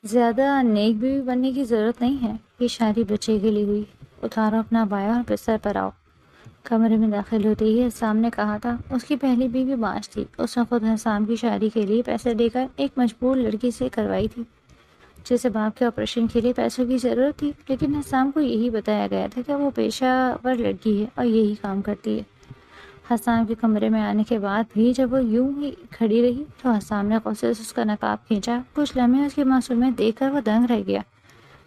زیادہ نیک بیوی بننے کی ضرورت نہیں ہے، یہ شادی بچے کے لیے ہوئی۔ اتارو اپنا بایا اور بستر پر آؤ۔ کمرے میں داخل ہوتے ہی حسام نے کہا تھا اس کی پہلی بیوی بانج تھی۔ اس نے خود حسام کی شادی کے لیے پیسے دے کر ایک مجبور لڑکی سے کروائی تھی جسے باپ کے آپریشن کے لیے پیسوں کی ضرورت تھی، لیکن حسام کو یہی بتایا گیا تھا کہ وہ پیشہ ور لڑکی ہے اور یہی کام کرتی ہے۔ حسام کے کمرے میں آنے کے بعد بھی جب وہ یوں ہی کھڑی رہی تو حسام نے غصے سے اس کا نقاب کھینچا۔ کچھ لمحے اس کی معصومیت دیکھ کر وہ دنگ رہ گیا،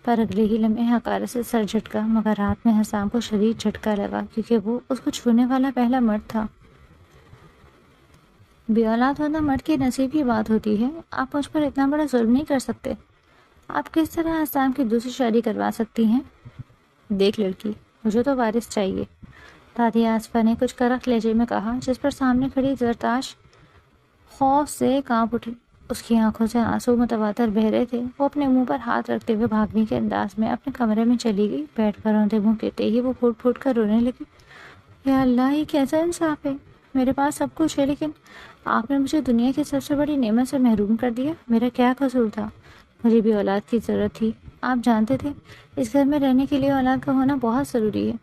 پر اگلے ہی لمحے حقارت سے سر جھٹکا، مگر رات میں حسام کو شدید جھٹکا لگا کیونکہ وہ اس کو چھونے والا پہلا مرد تھا۔ بے اولاد ہونا مرد کے نصیب کی بات ہوتی ہے، آپ مجھ پر اتنا بڑا ظلم نہیں کر سکتے۔ آپ کس طرح حسام کی دوسری شادی کروا سکتی ہیں؟ دیکھ لڑکی، مجھے تو وارث چاہیے، دادی آصفہ نے کچھ کرخت لہجے میں کہا، جس پر سامنے کھڑی زرتاش خوف سے کانپ اٹھی۔ اس کی آنکھوں سے آنسو متواتر بہہ رہے تھے۔ وہ اپنے منہ پر ہاتھ رکھتے ہوئے بھاگنے کے انداز میں اپنے کمرے میں چلی گئی۔ بیٹھ کر روندے منہ کہتے ہی وہ پھوٹ پھوٹ کر رونے لگی۔ یا اللہ، یہ کیسا انصاف ہے؟ میرے پاس سب کچھ ہے، لیکن آپ نے مجھے دنیا کی سب سے بڑی نعمت سے محروم کر دیا۔ میرا کیا قصور تھا؟ مجھے بھی اولاد کی ضرورت تھی، آپ جانتے تھے اس گھر میں رہنے کے لیے اولاد کا ہونا بہت ضروری ہے،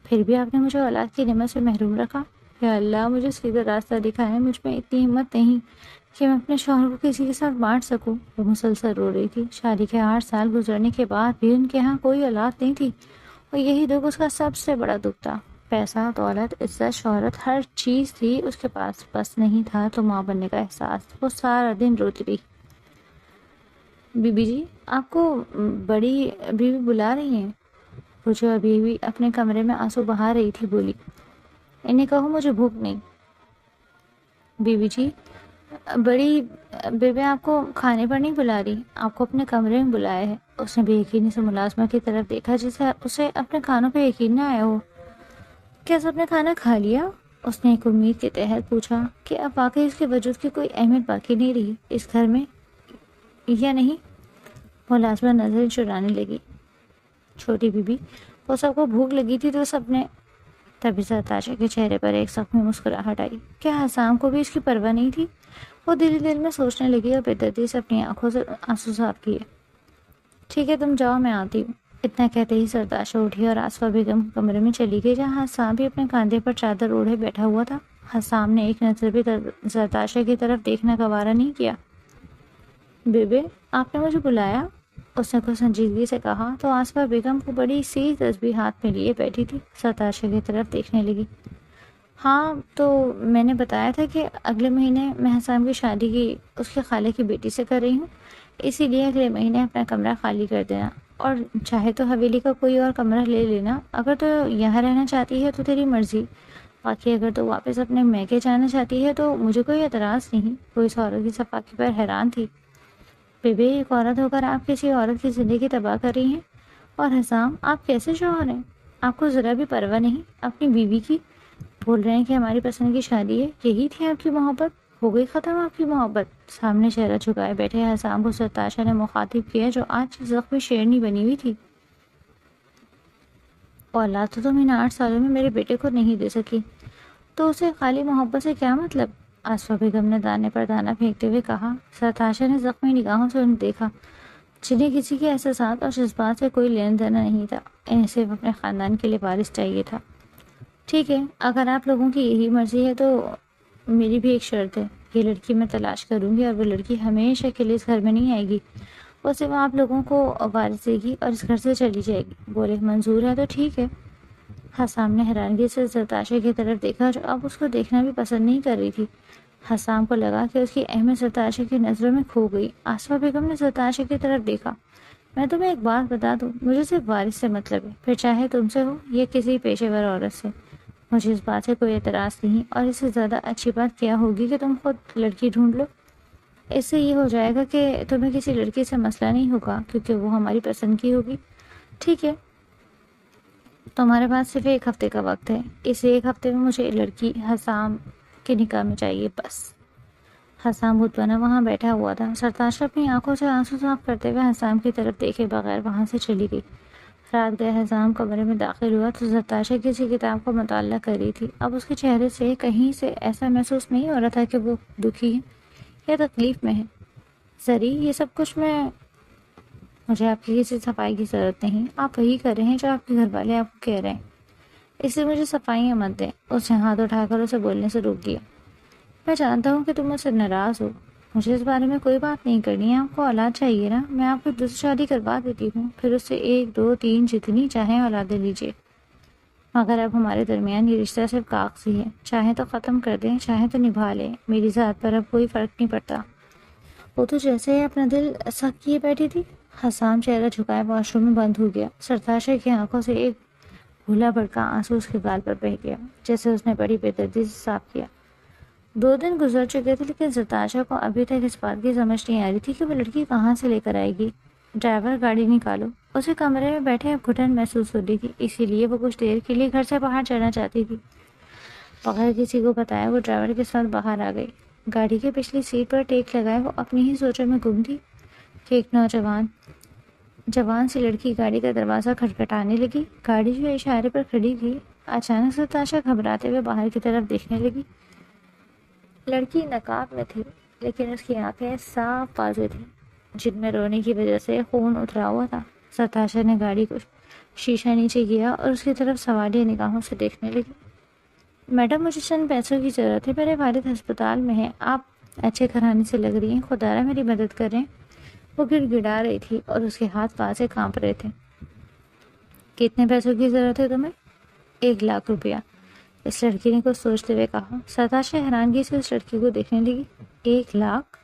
پھر بھی آپ نے مجھے اولاد کی نعمت سے محروم رکھا۔ یا اللہ، مجھے سیدھا راستہ دکھائیں، مجھ میں اتنی ہمت نہیں کہ میں اپنے شوہر کو کسی کے ساتھ بانٹ سکوں۔ وہ مسلسل رو رہی تھی۔ شادی کے 8 سال گزرنے کے بعد بھی ان کے ہاں کوئی اولاد نہیں تھی، اور یہی دکھ اس کا سب سے بڑا دکھ تھا۔ پیسہ، دولت، عزت، شہرت، ہر چیز تھی اس کے پاس، بس نہیں تھا تو ماں بننے کا احساس۔ وہ سارا دن روتی رہی۔ بی بی جی، آپ کو بڑی بیوی بلا رہی ہیں؟ وہ جو ابھی بھی اپنے کمرے میں آنسو بہا رہی تھی بولی۔ انہیں کہو مجھے بھوک نہیں۔ بی بی جی، بڑی بیوی آپ کو کھانے پر نہیں بلا رہی، آپ کو اپنے کمرے میں بلایا ہے۔ اس نے بے یقینی سے ملازمہ کی طرف دیکھا جسے اسے اپنے کھانوں پہ یقین نہ آیا ہو۔ کیا سب نے کھانا کھا لیا؟ اس نے ایک امید کے تحت پوچھا کہ اب واقعی اس کے وجود کی کوئی اہمیت باقی نہیں رہی اس گھر میں یا نہیں۔ ملازمہ نظر چرانے لگی۔ چھوٹی بی بی، وہ سب کو بھوک لگی تھی تو سب نے… تبھی زرتاشا کے چہرے پر ایک زخمی مسکراہٹ آئی۔ کیا حسام کو بھی اس کی پرواہ نہیں تھی؟ وہ دل ہی دل میں سوچنے لگی اور بے دردی سے اپنی آنکھوں سے آنسو صاف کیے۔ ٹھیک ہے، تم جاؤ، میں آتی ہوں۔ اتنا کہتے ہی زرتاشا اٹھی اور آصفہ بیگم کمرے میں چلی گئی، جہاں حسام بھی اپنے کاندھے پر چادر اوڑھے بیٹھا ہوا تھا۔ حسام نے ایک نظر بھی زرتاشا کی طرف دیکھنا گوارا نہیں کیا۔ بیبے، آپ نے مجھے بلایا؟ اس نے کچھ سنجیدگی سے کہا تو آصفہ بیگم کو بڑی سی تسبیح ہاتھ میں لیے بیٹھی تھی، زرتاشا کی طرف دیکھنے لگی۔ ہاں، تو میں نے بتایا تھا کہ اگلے مہینے میں حسام کی شادی کی اس کے خالے کی بیٹی سے کر رہی ہوں، اسی لیے اگلے مہینے اپنا کمرہ خالی کر دینا، اور چاہے تو حویلی کا کوئی اور کمرہ لے لینا۔ اگر تو یہاں رہنا چاہتی ہے تو تیری مرضی، باقی اگر تو واپس اپنے میکے جانا چاہتی ہے تو مجھے کوئی اعتراض نہیں۔ وہ اس عورت کی صفائی پر حیران تھی۔ بیبے، ایک عورت ہو کر آپ کسی عورت کی زندگی تباہ کر رہی ہیں، اور حسام، آپ کیسے شوہر ہیں؟ آپ کو ذرا بھی پرواہ نہیں اپنی بیوی کی؟ بول رہے ہیں کہ ہماری پسند کی شادی ہے، یہی تھی آپ کی محبت؟ ہو گئی ختم آپ کی محبت؟ سامنے چہرہ جھکائے بیٹھے حسام کو زرتاشا نے مخاطب کیا، جو آج زخمی شیرنی بنی ہوئی تھی۔ اولاد تو تم ان 8 سالوں میں میرے بیٹے کو نہیں دے سکی، تو اسے خالی محبت سے کیا مطلب؟ آصفہ بیگم نے دانے پر دانہ پھینکتے ہوئے کہا۔ زرتاشا نے زخمی نگاہوں سے انہیں دیکھا، جنہیں کسی کے احساسات اور جذبات سے کوئی لین دینا نہیں تھا، انہیں صرف اپنے خاندان کے لیے وارث چاہیے تھا۔ ٹھیک ہے، اگر آپ لوگوں کی یہی مرضی ہے تو میری بھی ایک شرط ہے، یہ لڑکی میں تلاش کروں گی اور وہ لڑکی ہمیشہ کے لیے اس گھر میں نہیں آئے گی، وہ صرف آپ لوگوں کو وارث دے گی اور اس گھر سے چلی جائے گی۔ بولے منظور ہے تو ٹھیک ہے۔ حسام نے حیرانگی سے زرتاشا کی طرف دیکھا، جو اب اس کو دیکھنا بھی پسند نہیں کر رہی تھی۔ حسام کو لگا کہ اس کی اہمیت زرتاشا کی نظروں میں کھو گئی۔ آصفہ بیگم نے زرتاشا کی طرف دیکھا۔ میں تمہیں ایک بات بتا دوں، مجھے صرف وارث سے مطلب ہے، پھر چاہے تم سے ہو یا کسی پیشے ور عورت سے۔ مجھے اس بات سے کوئی اعتراض نہیں، اور اس سے زیادہ اچھی بات کیا ہوگی کہ تم خود لڑکی ڈھونڈ لو۔ اس سے یہ ہو جائے گا کہ تمہیں کسی لڑکی سے مسئلہ نہیں ہوگا، کیونکہ وہ ہماری پسند کی ہوگی۔ ٹھیک ہے، تمہارے پاس صرف 1 ہفتے کا وقت ہے، اس 1 ہفتے میں مجھے لڑکی حسام کے نکاح میں چاہیے، بس۔ حسام بت بنا وہاں بیٹھا ہوا تھا۔ زرتاشا اپنی آنکھوں سے آنسو صاف کرتے ہوئے حسام کی طرف دیکھے بغیر وہاں سے چلی گئی۔ رات گئے حسام کمرے میں داخل ہوا تو زرتاشا کسی کتاب کو مطالعہ کر رہی تھی۔ اب اس کے چہرے سے کہیں سے ایسا محسوس نہیں ہو رہا تھا کہ وہ دکھی ہے یا تکلیف میں ہے۔ زری، یہ سب کچھ میں مجھے آپ کی کسی صفائی کی ضرورت نہیں، آپ وہی کر رہے ہیں جو آپ کے گھر والے آپ کو کہہ رہے ہیں، اس لیے مجھے صفائیاں مت دیں۔ اس نے ہاتھ اٹھا کر اسے بولنے سے روک دیا۔ میں جانتا ہوں کہ تم مجھ سے ناراض ہو، مجھے اس بارے میں کوئی بات نہیں کرنی ہے، آپ کو اولاد چاہیے نا، میں آپ کو دوسری شادی کروا دیتی ہوں، پھر اس سے 1 2 3 جتنی چاہیں اولادیں لیجیے، مگر اب ہمارے درمیان یہ رشتہ صرف کاغذی ہے، چاہیں تو ختم کر دیں، چاہیں تو نبھا لیں، میری ذات پر اب کوئی فرق نہیں پڑتا۔ وہ تو جیسے ہی اپنا دل سخت کیے بیٹھی تھی، حسام چہرہ جھکائے واش روم میں بند ہو گیا۔ سرتاشا کی آنکھوں سے ایک بھولا بھڑکا آنسو اس کے گال پر بہہ گیا، جیسے اس نے بڑی بے دردی سے صاف کیا۔ 2 دن گزر چکے تھے، لیکن سرتاشا کو ابھی تک اس بات کی سمجھ نہیں آ رہی تھی کہ وہ لڑکی کہاں سے لے کر آئے گی۔ ڈرائیور گاڑی نکالو، اسے کمرے میں بیٹھے اب گھٹن محسوس ہو رہی تھی، اسی لیے وہ کچھ دیر کے لیے گھر سے باہر جانا چاہتی تھی۔ بغیر کسی کو بتایا وہ ڈرائیور کے ساتھ باہر آ گئی۔ گاڑی کے پچھلی سیٹ پر ٹیک لگائے وہ اپنی ہی سوچوں میں گم تھی کہ ایک جوان سی لڑکی گاڑی کا دروازہ کھٹکھٹانے لگی۔ گاڑی جو اشارے پر کھڑی تھی، اچانک سے تاشا گھبراتے ہوئے باہر کی طرف دیکھنے لگی۔ لڑکی نقاب میں تھی، لیکن اس کی آنکھیں صاف واضح تھیں، جن میں رونے کی وجہ سے خون اترا ہوا تھا۔ ستاشا نے گاڑی کو شیشہ نیچے کیا اور اس کی طرف سوالیہ نگاہوں سے دیکھنے لگی۔ میڈم، مجھے چند پیسوں کی ضرورت ہے، میرے والد ہسپتال میں ہیں، آپ اچھے گھرانے سے لگ رہی ہیں، خدا را میری مدد کریں۔ وہ گڑ گڑا رہی تھی اور اس کے ہاتھ پاؤں سے کانپ رہے تھے۔ کتنے پیسوں کی ضرورت ہے تمہیں؟ 1 لاکھ روپیہ، اس لڑکی نے کچھ سوچتے ہوئے کہا۔ ستاشا حیرانگی سے اس لڑکی کو دیکھنے لگی۔ 1 لاکھ؟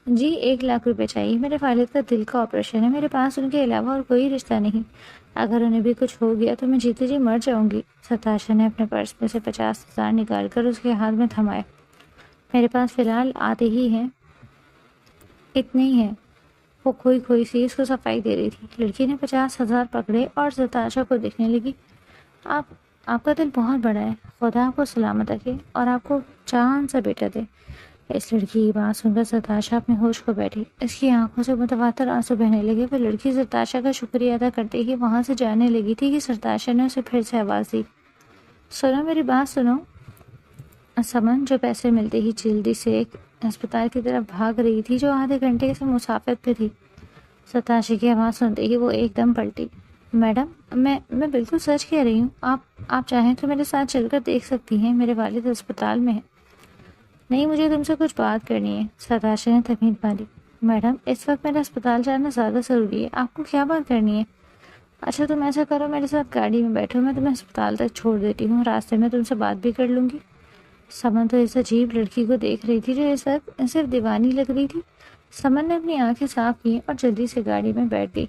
جی 1 لاکھ روپے چاہیے، میرے والد کا دل کا آپریشن ہے، میرے پاس ان کے علاوہ اور کوئی رشتہ نہیں، اگر انہیں بھی کچھ ہو گیا تو میں جیتے جی مر جاؤں گی۔ ستاشا نے اپنے پرس میں سے 50,000 نکال کر اس کے ہاتھ میں تھمائے۔ میرے پاس فی الحال آتے ہی ہیں، اتنے ہی ہیں۔ وہ کھوئی سی اس کو صفائی دے رہی تھی۔ لڑکی نے 50,000 پکڑے اور ستاشا کو دیکھنے لگی۔ آپ کا دل بہت بڑا ہے، خدا آپ کو سلامت رکھے اور آپ کو جان سا بیٹا دے۔ اس لڑکی کی بات سن کر ستاشا اپنے ہوش کو بیٹھی، اس کی آنکھوں سے متواتر آنسو بہنے لگے۔ وہ لڑکی ستاشا کا شکریہ ادا کرتے ہی وہاں سے جانے لگی تھی کہ ستاشا نے اسے پھر سے آواز دی۔ سنو میری بات سنو۔ سمن جو پیسے ملتے ہی جلدی سے ایک ہسپتال کی طرف بھاگ رہی تھی جو آدھے گھنٹے سے مسافت پہ تھی۔ ستاشا کی آواز سنتے ہی وہ ایک دم پلٹی۔ میڈم، میں بالکل سچ کہہ رہی ہوں، آپ چاہیں تو میرے ساتھ چل کر دیکھ سکتی ہیں، میرے والد ہسپتال میں ہیں۔ نہیں، مجھے تم سے کچھ بات کرنی ہے، ستاشا نے تکمیل ماری۔ میڈم، اس وقت میرا ہسپتال جانا زیادہ ضروری ہے، آپ کو کیا بات کرنی ہے؟ اچھا تم ایسا کرو، میرے ساتھ گاڑی میں بیٹھو، میں تمہیں ہسپتال تک چھوڑ دیتی ہوں، راستے میں تم سے بات بھی کر لوں گی۔ سمن تو اس عجیب لڑکی کو دیکھ رہی تھی جو اس وقت صرف دیوانی لگ رہی تھی۔ سمن نے اپنی آنکھیں صاف کی اور جلدی سے گاڑی میں بیٹھ گئی۔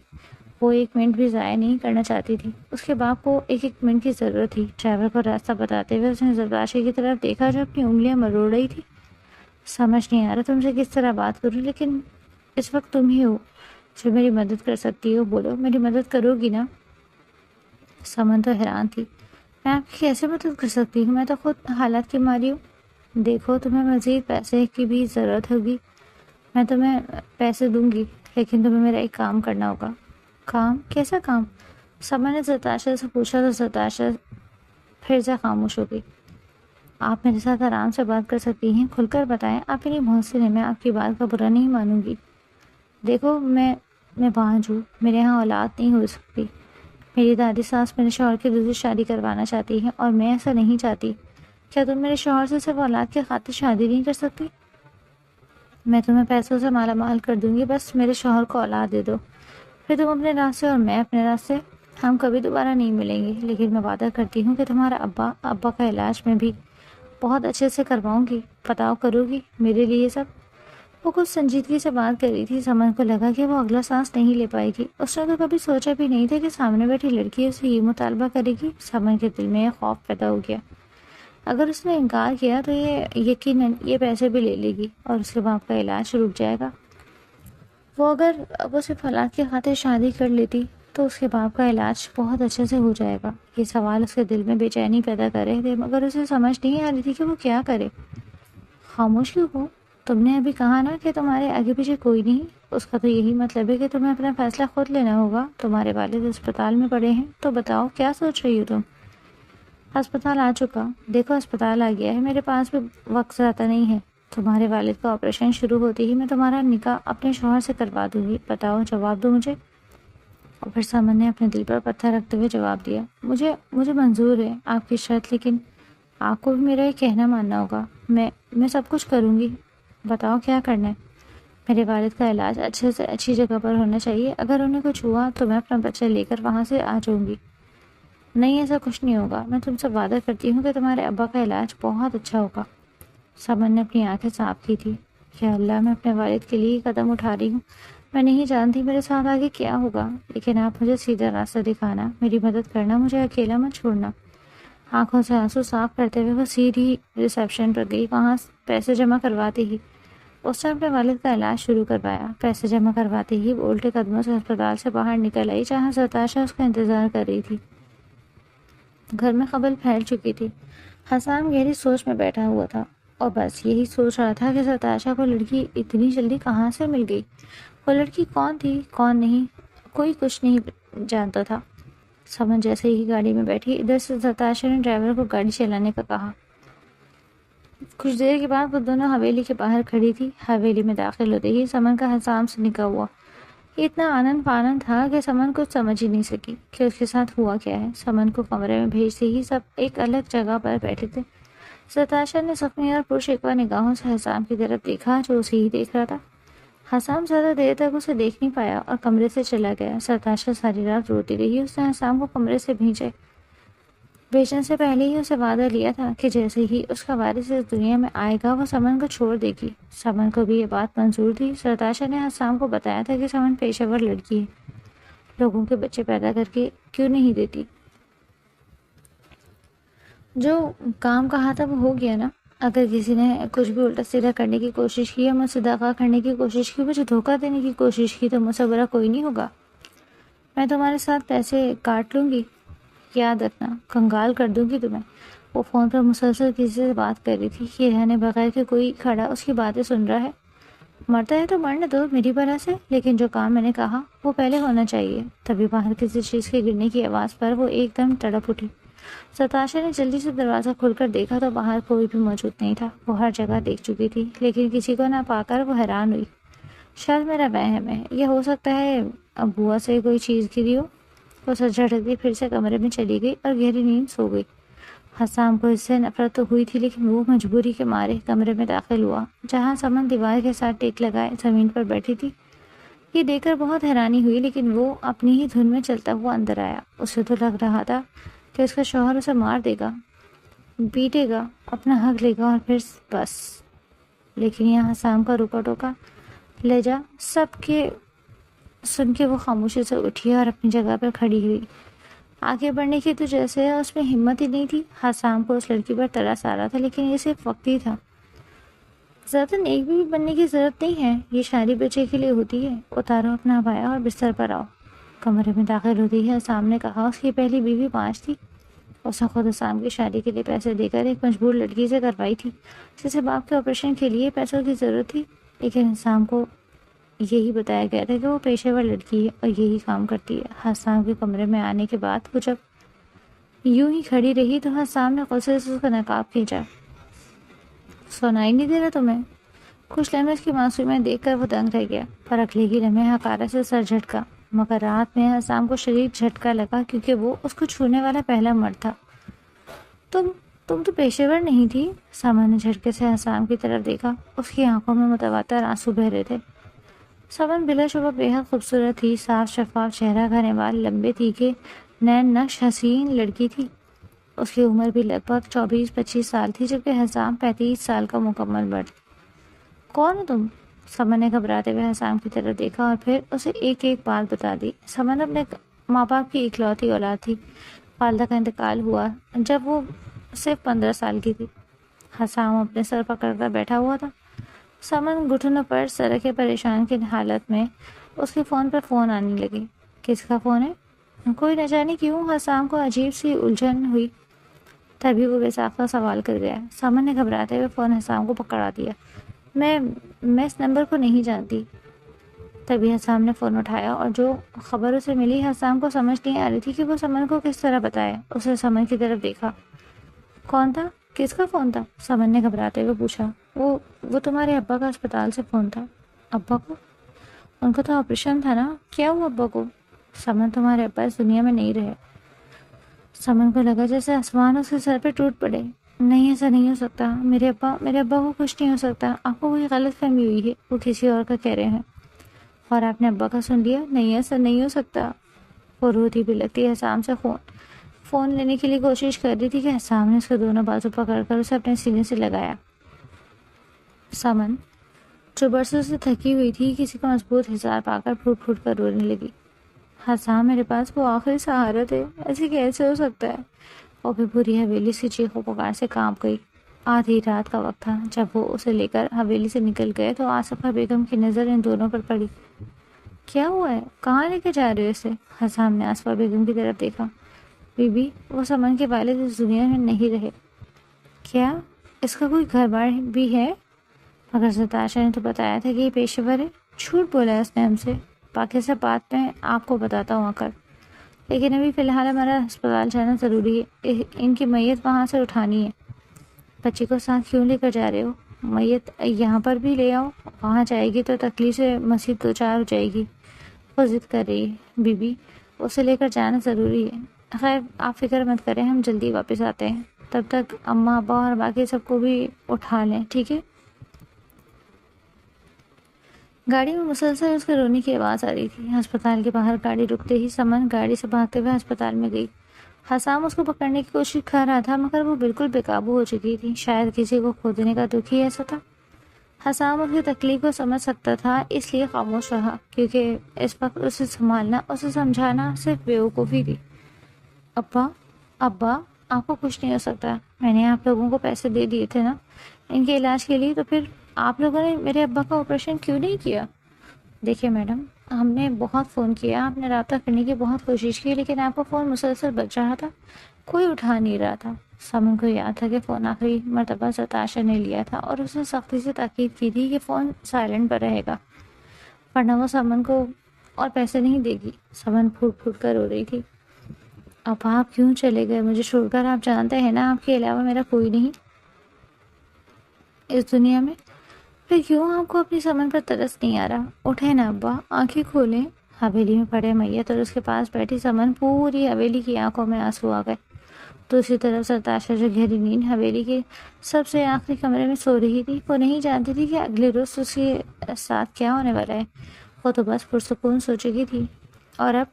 وہ 1 منٹ بھی ضائع نہیں کرنا چاہتی تھی، اس کے باپ کو 1 منٹ کی ضرورت تھی۔ ڈرائیور کو راستہ بتاتے ہوئے اس نے ستاشا کی طرف دیکھا جو اپنی انگلیاں مروڑ رہی تھی۔ سمجھ نہیں آ رہا تم سے کس طرح بات کروں، لیکن اس وقت تم ہی ہو جو میری مدد کر سکتی ہو، بولو میری مدد کرو گی نا؟ سمن تو حیران تھی۔ میں آپ کی کیسے مدد کر سکتی ہوں، میں تو خود حالات کی ماری ہوں۔ دیکھو تمہیں مزید پیسے کی بھی ضرورت ہوگی، میں تمہیں پیسے دوں گی، لیکن تمہیں میرا ایک کام کرنا ہوگا۔ کام؟ کیسا کام؟ سمن نے ستاشا سے پوچھا تو ستاشا پھر سے خاموش ہو گئی۔ آپ میرے ساتھ آرام سے بات کر سکتی ہیں، کھل کر بتائیں، آپ میری محسن ہیں، میں آپ کی بات کا برا نہیں مانوں گی۔ دیکھو میں بانجھ ہوں، میرے یہاں اولاد نہیں ہو سکتی، میری دادی ساس میرے شوہر کی دوسری شادی کروانا چاہتی ہیں اور میں ایسا نہیں چاہتی۔ کیا تم میرے شوہر سے صرف اولاد کی خاطر شادی نہیں کر سکتی؟ میں تمہیں پیسوں سے مالا مال کر دوں گی، بس میرے شوہر کو اولاد دے دو، پھر تم اپنے راستے اور میں اپنے راستے، ہم کبھی دوبارہ نہیں ملیں گے، لیکن میں وعدہ کرتی ہوں کہ تمہارا ابا کا علاج میں بھی بہت اچھے سے کرواؤں گی، بتاؤ کرو گی میرے لیے سب؟ وہ کچھ سنجیدگی سے بات کر رہی تھی، سمن کو لگا کہ وہ اگلا سانس نہیں لے پائے گی۔ اس نے تو کبھی سوچا بھی نہیں تھا کہ سامنے بیٹھی لڑکی اسے یہ مطالبہ کرے گی۔ سمن کے دل میں یہ خوف پیدا ہو گیا، اگر اس نے انکار کیا تو یہ یقیناً یہ پیسے بھی لے لے گی اور اس کے باپ کا علاج رک جائے گا۔ وہ صرف اولاد کی خاطر شادی کر لیتی تو اس کے باپ کا علاج بہت اچھے سے ہو جائے گا۔ یہ سوال اس کے دل میں بے چینی پیدا کر رہے تھے، مگر اسے سمجھ نہیں آ رہی تھی کہ وہ کیا کرے۔ خاموش کیوں ہو؟ تم نے ابھی کہا نا کہ تمہارے آگے پیچھے کوئی نہیں، اس کا تو یہی مطلب ہے کہ تمہیں اپنا فیصلہ خود لینا ہوگا۔ تمہارے والد ہسپتال میں پڑے ہیں تو بتاؤ کیا سوچ رہی ہو تم؟ ہسپتال آ چکا، دیکھو ہسپتال آ گیا ہے، میرے پاس بھی وقت زیادہ نہیں ہے۔ تمہارے والد کا آپریشن شروع ہوتے ہی میں تمہارا نکاح اپنے شوہر سے کروا دوں گی، بتاؤ جواب دو مجھے۔ اور پھر سمن نے اپنے دل پر پتھر رکھتے ہوئے جواب دیا، مجھے منظور ہے آپ کی شرط، لیکن آپ کو بھی میرا یہ کہنا ماننا ہوگا۔ میں سب کچھ کروں گی، بتاؤ کیا کرنا ہے؟ میرے والد کا علاج اچھے سے اچھی جگہ پر ہونا چاہیے، اگر انہیں کچھ ہوا تو میں اپنا بچہ لے کر وہاں سے آ جاؤں گی۔ نہیں، ایسا کچھ نہیں ہوگا، میں تم سے وعدہ کرتی ہوں کہ تمہارے ابا کا علاج بہت اچھا ہوگا۔ سمن نے اپنی آنکھیں صاف کی تھی۔ یا اللہ، میں اپنے والد کے لیے قدم اٹھا رہی ہوں، میں نہیں جانتی میرے ساتھ آگے کیا ہوگا، لیکن آپ مجھے سیدھا راستہ دکھانا، میری مدد کرنا، مجھے اکیلا مت چھوڑنا۔ آنکھوں سے آنسو صاف کرتے ہوئے وہ سیدھی ریسیپشن پر گئی، وہاں پیسے جمع کرواتے ہی اس نے اپنے والد کا علاج شروع کروایا۔ پیسے جمع کرواتے ہی وہ الٹے قدموں سے ہسپتال سے باہر نکل آئی، جہاں ستاشا اس کا انتظار کر رہی تھی۔ گھر میں خبر پھیل چکی تھی۔ حسام گہری سوچ میں بیٹھا ہوا تھا اور بس یہی سوچ رہا تھا کہ ستاشا کو لڑکی اتنی جلدی کہاں سے مل گئی، وہ لڑکی کون تھی کون نہیں، کوئی کچھ نہیں جانتا تھا۔ سمن جیسے ہی گاڑی میں بیٹھی، ادھر سے ستاشا نے ڈرائیور کو گاڑی چلانے کا کہا۔ کچھ دیر کے بعد وہ دونوں حویلی کے باہر کھڑی تھی۔ حویلی میں داخل ہوتے ہی سمن کا حسام سے نکاح ہوا۔ یہ اتنا آنند فانند تھا کہ سمن کچھ سمجھ ہی نہیں سکی کہ اس کے ساتھ ہوا کیا ہے۔ سمن کو کمرے میں بھیجتے ہی سب ایک الگ جگہ پر بیٹھے تھے۔ ستاشا نے زخمی اور پرشکوہ نگاہوں سے حسام کی طرف دیکھا جو اسے ہی دیکھ رہا تھا۔ حسام زیادہ دیر تک اسے دیکھ نہیں پایا اور کمرے سے چلا گیا۔ ستاشا ساری رات روتی رہی۔ اس نے حسام کو کمرے سے بھیجنے سے پہلے ہی اسے وعدہ لیا تھا کہ جیسے ہی اس کا وارث اس دنیا میں آئے گا وہ سمن کو چھوڑ دے گی۔ سمن کو بھی یہ بات منظور تھی۔ ستاشا نے حسام کو بتایا تھا کہ سمن پیشہ ور لڑکی ہے، لوگوں کے بچے پیدا کر کے کیوں نہیں دیتی۔ جو کام کہا تھا وہ ہو گیا نا۔ اگر کسی نے کچھ بھی الٹا سیدھا کرنے کی کوشش کی یا مجھ سے دغا کرنے کی کوشش کی، مجھے دھوکہ دینے کی کوشش کی، تو مجھ سے برا کوئی نہیں ہوگا۔ میں تمہارے ساتھ پیسے کاٹ لوں گی، یاد رکھنا، کنگال کر دوں گی تمہیں۔ وہ فون پر مسلسل کسی سے بات کر رہی تھی، یہ رہنے بغیر کہ کوئی کھڑا اس کی باتیں سن رہا ہے۔ مرتا ہے تو مرنے دو میری بلا سے، لیکن جو کام میں نے کہا وہ پہلے ہونا چاہیے۔ تبھی باہر کسی چیز کے گرنے کی آواز پر وہ ایک دم تڑپ اٹھی۔ ستاشا نے جلدی سے دروازہ کھول کر دیکھا تو باہر کوئی بھی موجود نہیں تھا۔ وہ ہر جگہ دیکھ چکی تھی لیکن کسی کو نہ پا کر وہ حیران ہوئی۔ شاید میرا وہم ہے، یہ ہو سکتا ہے ابوا سے کوئی چیز گری ہو۔ وہ سر جھٹکتی پھر سے کمرے میں چلی گئی اور گہری نیند سو گئی۔ حسام کو اس سے نفرت تو ہوئی تھی لیکن وہ مجبوری کے مارے کمرے میں داخل ہوا جہاں سمن دیوار کے ساتھ ٹیک لگائے زمین پر بیٹھی تھی۔ یہ دیکھ کر بہت حیرانی ہوئی لیکن وہ اپنی ہی دھن میں چلتا ہوا اندر آیا۔ اسے تو لگ رہا تھا کہ اس کا شوہر اسے مار دے گا، پیٹے گا، اپنا حق لے گا اور پھر بس۔ لیکن یہاں حسام کا روکا ٹوکا لہجہ سب کے سن کے وہ خاموشی سے اٹھی اور اپنی جگہ پر کھڑی ہوئی۔ آگے بڑھنے کی تو جیسے اس میں ہمت ہی نہیں تھی۔ حسام کو اس لڑکی پر ترس آ رہا تھا لیکن یہ صرف وقتی تھا۔ زیادہ نیک بھی بننے کی ضرورت نہیں ہے، یہ شادی بچے کے لیے ہوتی ہے۔ اتارو اپنا ابایا اور بستر پر آؤ۔ کمرے میں داخل ہوتی ہے حسام نے کہا۔ اس کی پہلی بیوی 5 تھی۔ اس نے خود حسام کی شادی کے لیے پیسے دے کر ایک مجبور لڑکی سے کروائی تھی جسے باپ کے آپریشن کے لیے پیسوں کی ضرورت تھی، لیکن حسام کو یہی بتایا گیا تھا کہ وہ پیشہ ور لڑکی ہے اور یہی کام کرتی ہے۔ حسام کے کمرے میں آنے کے بعد وہ جب یوں ہی کھڑی رہی تو حسام نے غصے سے اس کا نقاب کھینچا۔ سنائی نہیں دے رہا تمہیں؟ کچھ لمحے اس کی معصومیت دیکھ کر وہ دنگ رہ گیا، پر اگلے ہی لمحے حقارت سے سر جھٹکا، مگر رات میں حسام کو شدید جھٹکا لگا کیونکہ وہ اس کو چھونے والا پہلا مرد تھا۔ تم تو پیشہ ور نہیں تھی۔ سمن نے جھٹکے سے حسام کی طرف دیکھا، اس کی آنکھوں میں متواتر آنسو بہہ رہے تھے۔ سمن بلا شبہ بے حد خوبصورت تھی، صاف شفاف چہرہ، گھنے بال، لمبے تیکھے نین نقش، حسین لڑکی تھی۔ اس کی عمر بھی لگ بھگ 24-25 سال تھی جبکہ حسام 35 سال کا مکمل مرد۔ کون ہو تم؟ سمن نے گھبراتے ہوئے حسام کی طرف دیکھا اور پھر اسے ایک ایک بات بتا دی۔ سمن اپنے ماں باپ کی اکلوتی اولاد تھی۔ والدہ کا انتقال ہوا جب وہ صرف 15 سال کی تھی۔ حسام اپنے سر پکڑ کر بیٹھا ہوا تھا۔ سمن گھٹنوں پر سر کے پریشان کی حالت میں اس کے فون پر فون آنے لگے۔ کس کا فون ہے؟ کوئی نہ جانے کیوں حسام کو عجیب سی الجھن ہوئی، تبھی وہ بے ساختہ سوال کر گیا۔ سمن نے گھبراتے ہوئے فون حسام کو پکڑا دیا۔ میں اس نمبر کو نہیں جانتی۔ تبھی حسام نے فون اٹھایا اور جو خبر اسے ملی حسام کو سمجھ نہیں آ رہی تھی کہ وہ سمن کو کس طرح بتائے۔ اسے سمن کی طرف دیکھا۔ کون تھا؟ کس کا فون تھا؟ سمن نے گھبراتے ہوئے پوچھا۔ وہ تمہارے ابا کا اسپتال سے فون تھا۔ ابا کو؟ ان کا تو آپریشن تھا نا، کیا ہوا ابا کو؟ سمن تمہارے ابا اس دنیا میں نہیں رہے۔ سمن کو لگا جیسے آسمان اس کے سر پہ ٹوٹ پڑے۔ نہیں، ایسا نہیں ہو سکتا، میرے ابا کو کچھ نہیں ہو سکتا، آپ کو کوئی غلط فہمی ہوئی ہے، وہ کسی اور کا کہہ رہے ہیں۔ اور آپ نے ابا کا سن لیا؟ نہیں، ایسا نہیں ہو سکتا۔ وہ روتی بھی لگتی ہے، حسام سے فون لینے کے لیے کوشش کر رہی تھی کہ حسام نے اس کے دونوں بازو پکڑ کر اسے اپنے سینے سے لگایا۔ سمن جو برسوں سے تھکی ہوئی تھی کسی کا مضبوط حصار پا کر پھوٹ پھوٹ کر رونے لگی۔ حسام میرے پاس وہ آخری سہارا تھے، ایسے کیسے ہو سکتا ہے؟ وہ بھی پوری حویلی سے چیخو پکار سے کانپ گئی۔ آدھی رات کا وقت تھا جب وہ اسے لے کر حویلی سے نکل گئے تو آصفہ بیگم کی نظر ان دونوں پر پڑی۔ کیا ہوا ہے؟ کہاں لے کے جا رہے ہو اسے؟ حسام نے آصفہ بیگم کی طرف دیکھا۔ بی بی، وہ سمن کے والد اس دنیا میں نہیں رہے۔ کیا اس کا کوئی گھر بار بھی ہے؟ مگر ستاشا نے تو بتایا تھا کہ یہ پیشے ور ہے۔ جھوٹ بولا ہے اس نے ہم سے۔ باقی سب بات میں آپ کو بتاتا ہوں آ کر، لیکن ابھی فی الحال ہمارا ہسپتال جانا ضروری ہے، ان کی میت وہاں سے اٹھانی ہے۔ بچی کو ساتھ کیوں لے کر جا رہے ہو؟ میت یہاں پر بھی لے آؤ، وہاں جائے گی تو تکلیف سے مزید دو چار ہو جائے گی۔ وہ ضد کر رہی ہے۔ بی بی، اسے لے کر جانا ضروری ہے۔ خیر آپ فکر مت کریں، ہم جلدی واپس آتے ہیں، تب تک اماں ابا اور باقی سب کو بھی اٹھا لیں، ٹھیک ہے؟ گاڑی میں مسلسل اس کے رونے کی آواز آ رہی تھی۔ ہسپتال کے باہر گاڑی رکتے ہی سمن گاڑی سے بھاگتے ہوئے ہسپتال میں گئی۔ حسام اس کو پکڑنے کی کوشش کر رہا تھا مگر وہ بالکل بے قابو ہو چکی تھی۔ شاید کسی کو کھو دینے کا دکھ ہی ایسا تھا۔ حسام اس کی تکلیف کو سمجھ سکتا تھا، اس لیے خاموش رہا، کیونکہ اس وقت اسے سنبھالنا، اسے سمجھانا صرف بیوقوفی تھی۔ ابا، آپ کو کچھ نہیں ہو سکتا، میں نے آپ لوگوں کو پیسے دے دیے تھے نا ان کے علاج کے لیے، تو پھر آپ لوگوں نے میرے ابا کا آپریشن کیوں نہیں کیا؟ دیکھیے میڈم، ہم نے بہت فون کیا، آپ نے رابطہ کرنے کی بہت کوشش کی، لیکن آپ کا فون مسلسل بج رہا تھا، کوئی اٹھا نہیں رہا تھا۔ سمن کو یاد تھا کہ فون آخری مرتبہ ستاشا نے لیا تھا اور اس نے سختی سے تاکید کی تھی کہ فون سائلنٹ پر رہے گا ورنہ وہ سمن کو اور پیسے نہیں دے گی۔ سمن پھوٹ پھوٹ کر رو رہی تھی۔ اب آپ کیوں چلے گئے مجھے چھوڑ کر؟ آپ جانتے ہیں نا آپ کے علاوہ میرا کوئی نہیں اس دنیا میں، پھر کیوں آپ کو اپنی سمن پر ترس نہیں آ رہا؟ اٹھے نا ابا، آنکھیں کھولیں۔ حویلی میں پڑے میت اور اس کے پاس بیٹھی سمن، پوری حویلی کی آنکھوں میں آنسو آ گئے۔ دوسری طرف ستاشا جو گہری نیند حویلی کے سب سے آخری کمرے میں سو رہی تھی، وہ نہیں جانتی تھی کہ اگلے روز اس کے ساتھ کیا ہونے والا ہے۔ وہ تو بس پرسکون سو چکی تھی، اور اب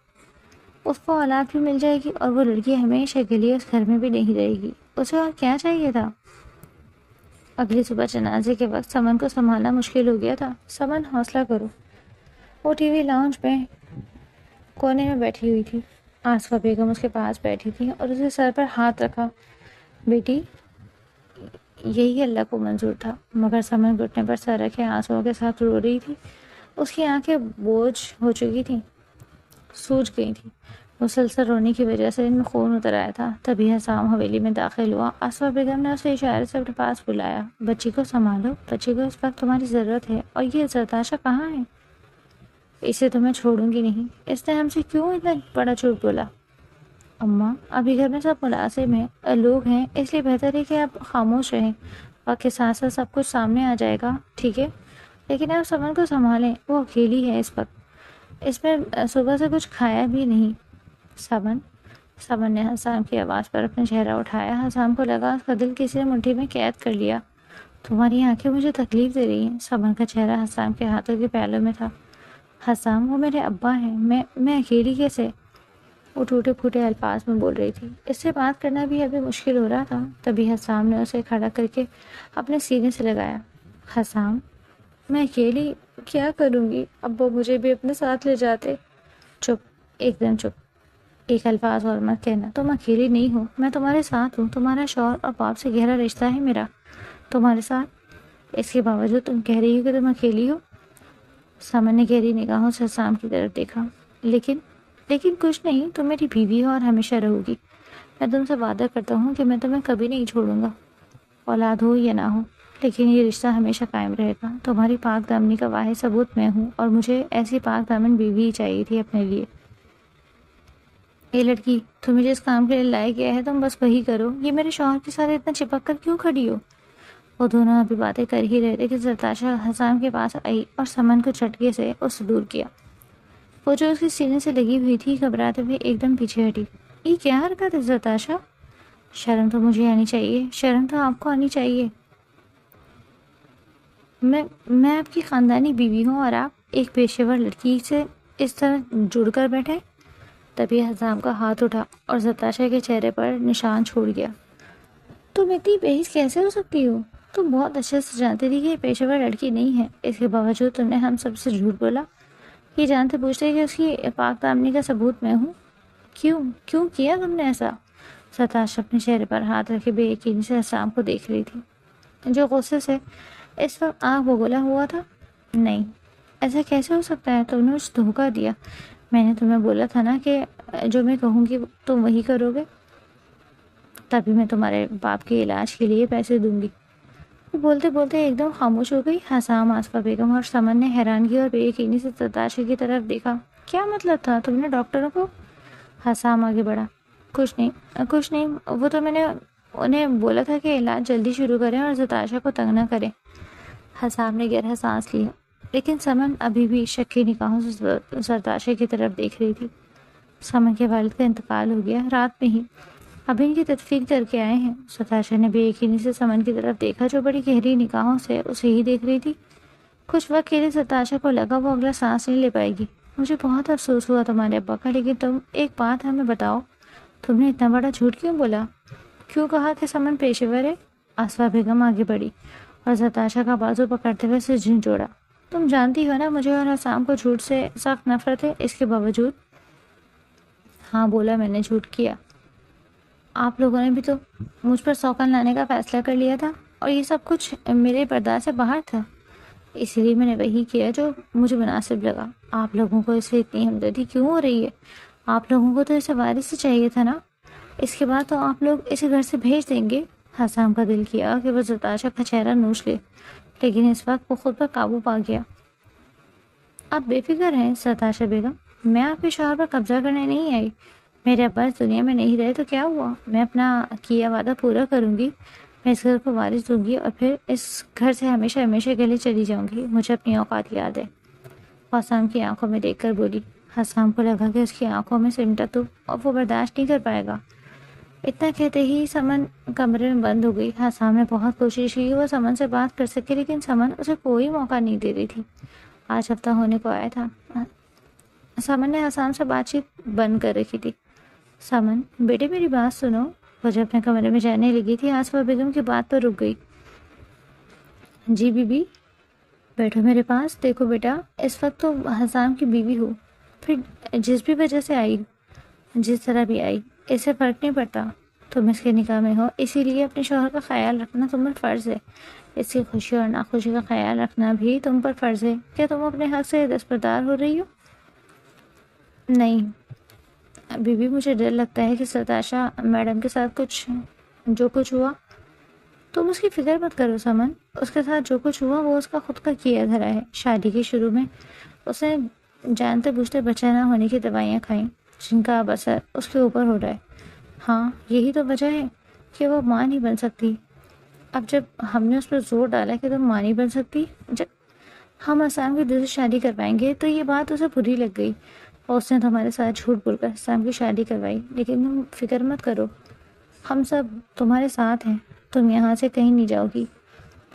اس کو اولاد بھی مل جائے گی اور وہ لڑکی ہمیشہ کے لیے اس گھر میں بھی نہیں رہے گی۔ اسے اور کیا چاہیے تھا؟ اگلی صبح جنازے کے وقت سمن کو سنبھالنا مشکل ہو گیا تھا۔ سمن حوصلہ کرو۔ وہ ٹی وی لاؤنج میں کونے میں بیٹھی ہوئی تھی۔ آصفہ بیگم اس کے پاس بیٹھی تھی اور اسے سر پر ہاتھ رکھا۔ بیٹی، یہی اللہ کو منظور تھا۔ مگر سمن گھٹنے پر سر رکھے آنسوؤں کے ساتھ رو رہی تھی۔ اس کی آنکھیں بوجھ ہو چکی تھیں، سوج گئی تھیں، مسلسل رونے کی وجہ سے ان میں خون اتر آیا تھا۔ تبھی حسام حویلی میں داخل ہوا۔ آصفہ بیگم نے اسے اشارے سے اپنے پاس بلایا۔ بچی کو سنبھالو، بچی کو اس وقت تمہاری ضرورت ہے۔ اور یہ ستاشا کہاں ہے؟ اسے تو میں چھوڑوں گی نہیں۔ اس نے ہم سے کیوں اتنا بڑا جھوٹ بولا؟ اماں، ابھی گھر میں سب ملازم ہیں، لوگ ہیں، اس لیے بہتر ہے کہ آپ خاموش رہیں، وقت کے ساتھ ساتھ سب کچھ سامنے آ جائے گا، ٹھیک ہے؟ لیکن آپ سمن کو سنبھالیں، وہ اکیلی ہے اس وقت، اس میں صبح سے کچھ کھایا بھی نہیں۔ سمن نے حسام کی آواز پر اپنا چہرہ اٹھایا۔ حسام کو لگا اس کا دل کسی نے مٹھی میں قید کر لیا۔ تمہاری آنکھیں مجھے تکلیف دے رہی ہیں۔ سمن کا چہرہ حسام کے ہاتھوں کے پیالوں میں تھا۔ حسام، وہ میرے ابا ہیں، میں اکیلی کیسے؟ وہ ٹوٹے پھوٹے الفاظ میں بول رہی تھی۔ اس سے بات کرنا بھی ابھی مشکل ہو رہا تھا۔ تبھی حسام نے اسے کھڑا کر کے اپنے سینے سے لگایا۔ حسام، میں اکیلی کیا کروں گی؟ ابا مجھے بھی اپنے ساتھ لے جاتے۔ چپ، ایک دم چپ، ایک الفاظ اور مت کہنا۔ تم اکیلی نہیں ہو، میں تمہارے ساتھ ہوں، تمہارا شوہر اور باپ سے گہرا رشتہ ہے میرا تمہارے ساتھ، اس کے باوجود تم کہہ رہی ہو کہ تم اکیلی ہو۔ سمن نے گہری نگاہوں سے حسام کی طرف دیکھا۔ لیکن کچھ نہیں، تم میری بیوی ہو اور ہمیشہ رہو گی۔ میں تم سے وعدہ کرتا ہوں کہ میں تمہیں کبھی نہیں چھوڑوں گا، اولاد ہو یا نہ ہو، لیکن یہ رشتہ ہمیشہ قائم رہے گا۔ تمہاری پاک دامنی کا واحد ثبوت میں ہوں، اور مجھے ایسی پاک دامن بیوی ہی چاہیے تھی اپنے لیے۔ اے لڑکی، تمہیں جس کام کے لیے لایا گیا ہے تم بس وہی کرو۔ یہ میرے شوہر کے ساتھ اتنا چپک کر کیوں کھڑی ہو؟ وہ دونوں ابھی باتیں کر ہی رہے تھے کہ ستاشا حسام کے پاس آئی اور سمن کو جھٹکے سے اس سے دور کیا۔ وہ جو اس کے سینے سے لگی ہوئی تھی گھبراتے ہوئے ایک دم پیچھے ہٹی۔ یہ کیا حرکت ہے ستاشا؟ شرم تو مجھے آنی چاہیے، شرم تو آپ کو آنی چاہیے۔ میں آپ کی خاندانی بیوی ہوں اور آپ ایک پیشے ور لڑکی سے اس طرح جڑ کر بیٹھے۔ تبھی حسام کا ہاتھ اٹھا اور ستاشا کے چہرے پر نشان چھوڑ گیا۔ تم اتنی بےحس کیسے ہو سکتی ہو؟ تم بہت اچھے سے جانتی تھی کہ یہ پیشے ور لڑکی نہیں ہے، اس کے باوجود تم نے ہم سب سے جھوٹ بولا، یہ جانتے پوچھتے کہ اس کی پاک دامنی کا ثبوت میں ہوں۔ کیوں کیا تم نے ایسا؟ ستاشا اپنے چہرے پر ہاتھ رکھے بے یقینی سے حسام کو دیکھ رہی تھی، جو غصے سے اس وقت آنکھ بگولا ہوا تھا۔ نہیں، ایسا کیسے ہو سکتا ہے؟ تم نے مجھے دھوکہ دیا۔ میں نے تمہیں بولا تھا نا کہ جو میں کہوں گی تم وہی کرو گے، تبھی میں تمہارے باپ کے علاج کے لیے پیسے دوں گی۔ وہ بولتے بولتے ایک دم خاموش ہو گئی۔ حسام، آصفہ بیگم اور سمن نے حیرانگی اور بے یقینی سے ستاشا کی طرف دیکھا۔ کیا مطلب تھا؟ تم نے ڈاکٹروں کو؟ حسام آگے بڑھا۔ کچھ نہیں، وہ تو میں نے انہیں بولا تھا کہ علاج جلدی شروع کریں اور ستاشا کو تنگ نہ کریں۔ حسام نے گہرا سانس لیا، لیکن سمن ابھی بھی شک کی نگاہوں سے ستاشا کی طرف دیکھ رہی تھی۔ سمن کے والد کا انتقال ہو گیا رات میں ہی، اب ان کی تدفین کر کے آئے ہیں۔ ستاشا نے بے یقینی سے سمن کی طرف دیکھا، جو بڑی گہری نگاہوں سے اسے ہی دیکھ رہی تھی۔ کچھ وقت کے لیے ستاشا کو لگا وہ اگلا سانس نہیں لے پائے گی۔ مجھے بہت افسوس ہوا تمہارے ابا کا، لیکن تم ایک بات ہمیں بتاؤ، تم نے اتنا بڑا جھوٹ کیوں بولا؟ کیوں کہا کہ سمن پیشے ور ہے؟ آصفہ بیگم آگے بڑھی اور ستاشا کا بازو پکڑتے ہوئے اسے جھنجھوڑا۔ تم جانتی ہو نا مجھے اور حسام کو جھوٹ سے سخت نفرت ہے، اس کے باوجود؟ ہاں بولا، میں نے جھوٹ کیا۔ آپ لوگوں نے بھی تو مجھ پر سوگن لانے کا فیصلہ کر لیا تھا، اور یہ سب کچھ میرے برداشت سے باہر تھا، اسی لیے میں نے وہی کیا جو مجھے مناسب لگا۔ آپ لوگوں کو اس سے اتنی ہمدردی کیوں ہو رہی ہے؟ آپ لوگوں کو تو اسے وارث سے چاہیے تھا نا، اس کے بعد تو آپ لوگ اسے گھر سے بھیج دیں گے۔ حسام کا دل کیا کہ وہ ستاشا کا چہرہ نوچ لے، لیکن اس وقت وہ خود پر قابو پا گیا۔ آپ بے فکر ہیں ستاشا بیگم، میں آپ کے شوہر پر قبضہ کرنے نہیں آئی۔ میرے ابا اس دنیا میں نہیں رہے تو کیا ہوا، میں اپنا کیا وعدہ پورا کروں گی، میں اس گھر کو وارث دوں گی اور پھر اس گھر سے ہمیشہ ہمیشہ کے لیے چلی جاؤں گی۔ مجھے اپنی اوقات یاد ہے، حسام کی آنکھوں میں دیکھ کر بولی۔ حسام کو لگا کہ اس کی آنکھوں میں سمٹا تو اب وہ برداشت نہیں کر پائے گا۔ اتنا کہتے ہی سمن کمرے میں بند ہو گئی۔ حسام نے بہت کوشش کی وہ سمن سے بات کر سکے، لیکن سمن اسے کوئی موقع نہیں دے رہی تھی۔ آج ہفتہ ہونے کو آیا تھا، سمن نے حسام سے بات چیت بند کر رکھی تھی۔ سمن بیٹے میری بات سنو۔ وہ جب اپنے کمرے میں جانے لگی تھی، آصفہ بیگم کی بات پر رک گئی۔ جی بی بی، بیٹھو میرے پاس۔ دیکھو بیٹا، اس وقت تو حسام کی بیوی ہو، پھر جس بھی وجہ سے آئی، جس طرح بھی آئی، اس سے فرق نہیں پڑتا۔ تم اس کے نکاح میں ہو، اسی لیے اپنے شوہر کا خیال رکھنا تم پر فرض ہے، اس کی خوشی اور ناخوشی کا خیال رکھنا بھی تم پر فرض ہے۔ کیا تم اپنے حق سے دستبردار ہو رہی ہو؟ نہیں بی بی، مجھے ڈر لگتا ہے کہ ستاشا میڈم کے ساتھ جو کچھ ہوا۔ تم اس کی فکر مت کرو سمن، اس کے ساتھ جو کچھ ہوا وہ اس کا خود کا کیا دھرا ہے۔ شادی کے شروع میں اس نے جانتے بوجھتے بچہ نہ ہونے کی دوائیاں کھائیں، جن کا اب اثر اس کے اوپر ہو رہا ہے۔ ہاں، یہی تو وجہ ہے کہ وہ ماں نہیں بن سکتی۔ اب جب ہم نے اس پر زور ڈالا کہ تم ماں نہیں بن سکتی، جب ہم حسام کی دوسری شادی کروائیں گے، تو یہ بات اسے بری لگ گئی اور اس نے تمہارے ساتھ جھوٹ بول کر حسام کی شادی کروائی۔ لیکن تم فکر مت کرو، ہم سب تمہارے ساتھ ہیں، تم یہاں سے کہیں نہیں جاؤ گی۔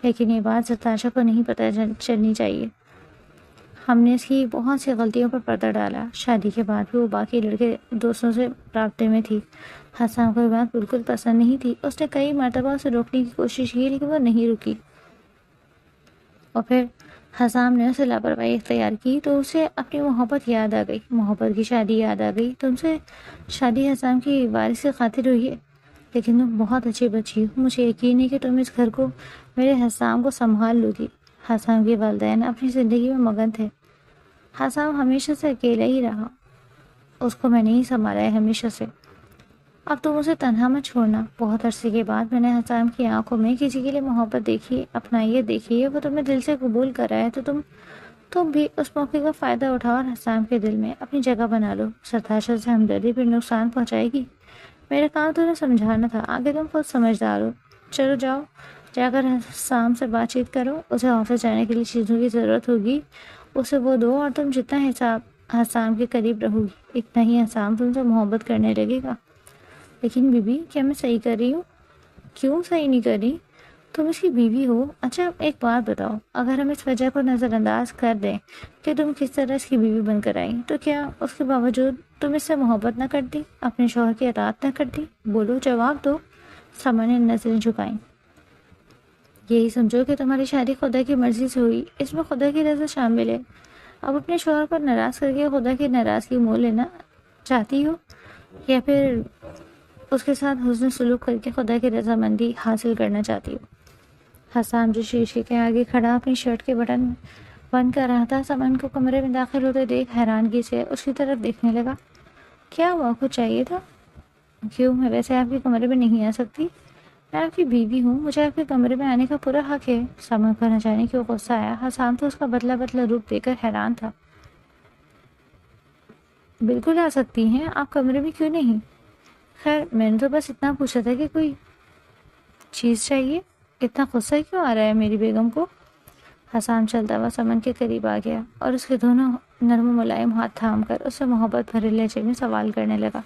لیکن یہ بات ستاشا کو نہیں پتہ چلنی چاہیے۔ ہم نے اس کی بہت سی غلطیوں پر پردہ ڈالا۔ شادی کے بعد بھی وہ باقی لڑکے دوستوں سے رابطے میں تھی۔ حسام کو یہ بات بالکل پسند نہیں تھی، اس نے کئی مرتبہ اسے روکنے کی کوشش کی، لیکن وہ نہیں رکی۔ اور پھر حسام نے اسے لاپرواہی اختیار کی تو اسے اپنی محبت یاد آ گئی، محبت کی شادی یاد آ گئی۔ تم سے شادی حسام کی وارث کی خاطر ہوئی ہے، لیکن تم بہت اچھی بچی ہو، مجھے یقین ہے کہ تم اس گھر کو، میرے حسام کو سنبھال لو گی۔ حسام کے والدین اپنی زندگی میں مگن تھے، حسام ہمیشہ سے اکیلا ہی رہا، اس کو میں نے ہی سنبھالا ہے ہمیشہ سے۔ اب تم اسے تنہا مت چھوڑنا۔ بہت عرصے کے بعد میں نے حسام کی آنکھوں میں کسی کے لیے محبت دیکھی، اپنائیت دیکھی ہے، وہ تمہیں دل سے قبول کر رہا ہے، تو تم بھی اس موقع کا فائدہ اٹھاؤ اور حسام کے دل میں اپنی جگہ بنا لو۔ ستاشا سے ہمدردی پھر نقصان پہنچائے گی۔ میرا کام تمہیں سمجھانا تھا، آگے تم خود سمجھدار ہو۔ چلو جاؤ، جا کر حسام سے بات چیت کرو، اسے آفس جانے کے لیے چیزوں کی ضرورت ہوگی، اسے وہ دو، اور تم جتنا حساب حسام کے قریب رہو گی اتنا ہی حسام تم سے محبت کرنے لگے گا۔ لیکن بیوی کیا میں صحیح کر رہی ہوں؟ کیوں صحیح نہیں کر رہی؟ تم اس کی بیوی ہو۔ اچھا ایک بات بتاؤ، اگر ہم اس وجہ کو نظر انداز کر دیں کہ تم کس طرح اس کی بیوی بن کر آئی، تو کیا اس کے باوجود تم اس سے محبت نہ کرتی، اپنے شوہر کی اطاعت نہ کرتی؟ بولو، جواب دو۔ سما نے نظریں جھکائیں۔ یہی سمجھو کہ تمہاری شادی خدا کی مرضی سے ہوئی، اس میں خدا کی رضا شامل ہے۔ اب اپنے شوہر کو ناراض کر کے خدا کی ناراضگی مول لینا چاہتی ہو، یا پھر اس کے ساتھ حسن سلوک کر کے خدا کی رضامندی حاصل کرنا چاہتی ہو؟ حسام جو شیشے کے آگے کھڑا اپنی شرٹ کے بٹن بند کر رہا تھا، سمن کو کمرے میں داخل ہوتے دیکھ حیرانگی سے اس کی طرف دیکھنے لگا۔ کیا ہوا، کچھ چاہیے تھا؟ کیوں، میں ویسے آپ کے کمرے میں نہیں آ سکتی؟ میں آپ کی بیوی ہوں، مجھے آپ کے کمرے میں آنے کا پورا حق ہے۔ سمن کو نہ جانے کیوں غصہ آیا، حسام تو اس کا بدلا بدلا روپ دیکھ کر حیران تھا۔ بالکل آ سکتی ہیں، آپ کمرے میں کیوں نہیں؟ خیر میں نے تو بس اتنا پوچھا تھا کہ کوئی چیز چاہیے، اتنا غصہ کیوں آ رہا ہے میری بیگم کو؟ حسام چلتا ہوا سمن کے قریب آ گیا اور اس کے دونوں نرم و ملائم ہاتھ تھام کر اس سے محبت بھرے لہجے میں سوال کرنے لگا۔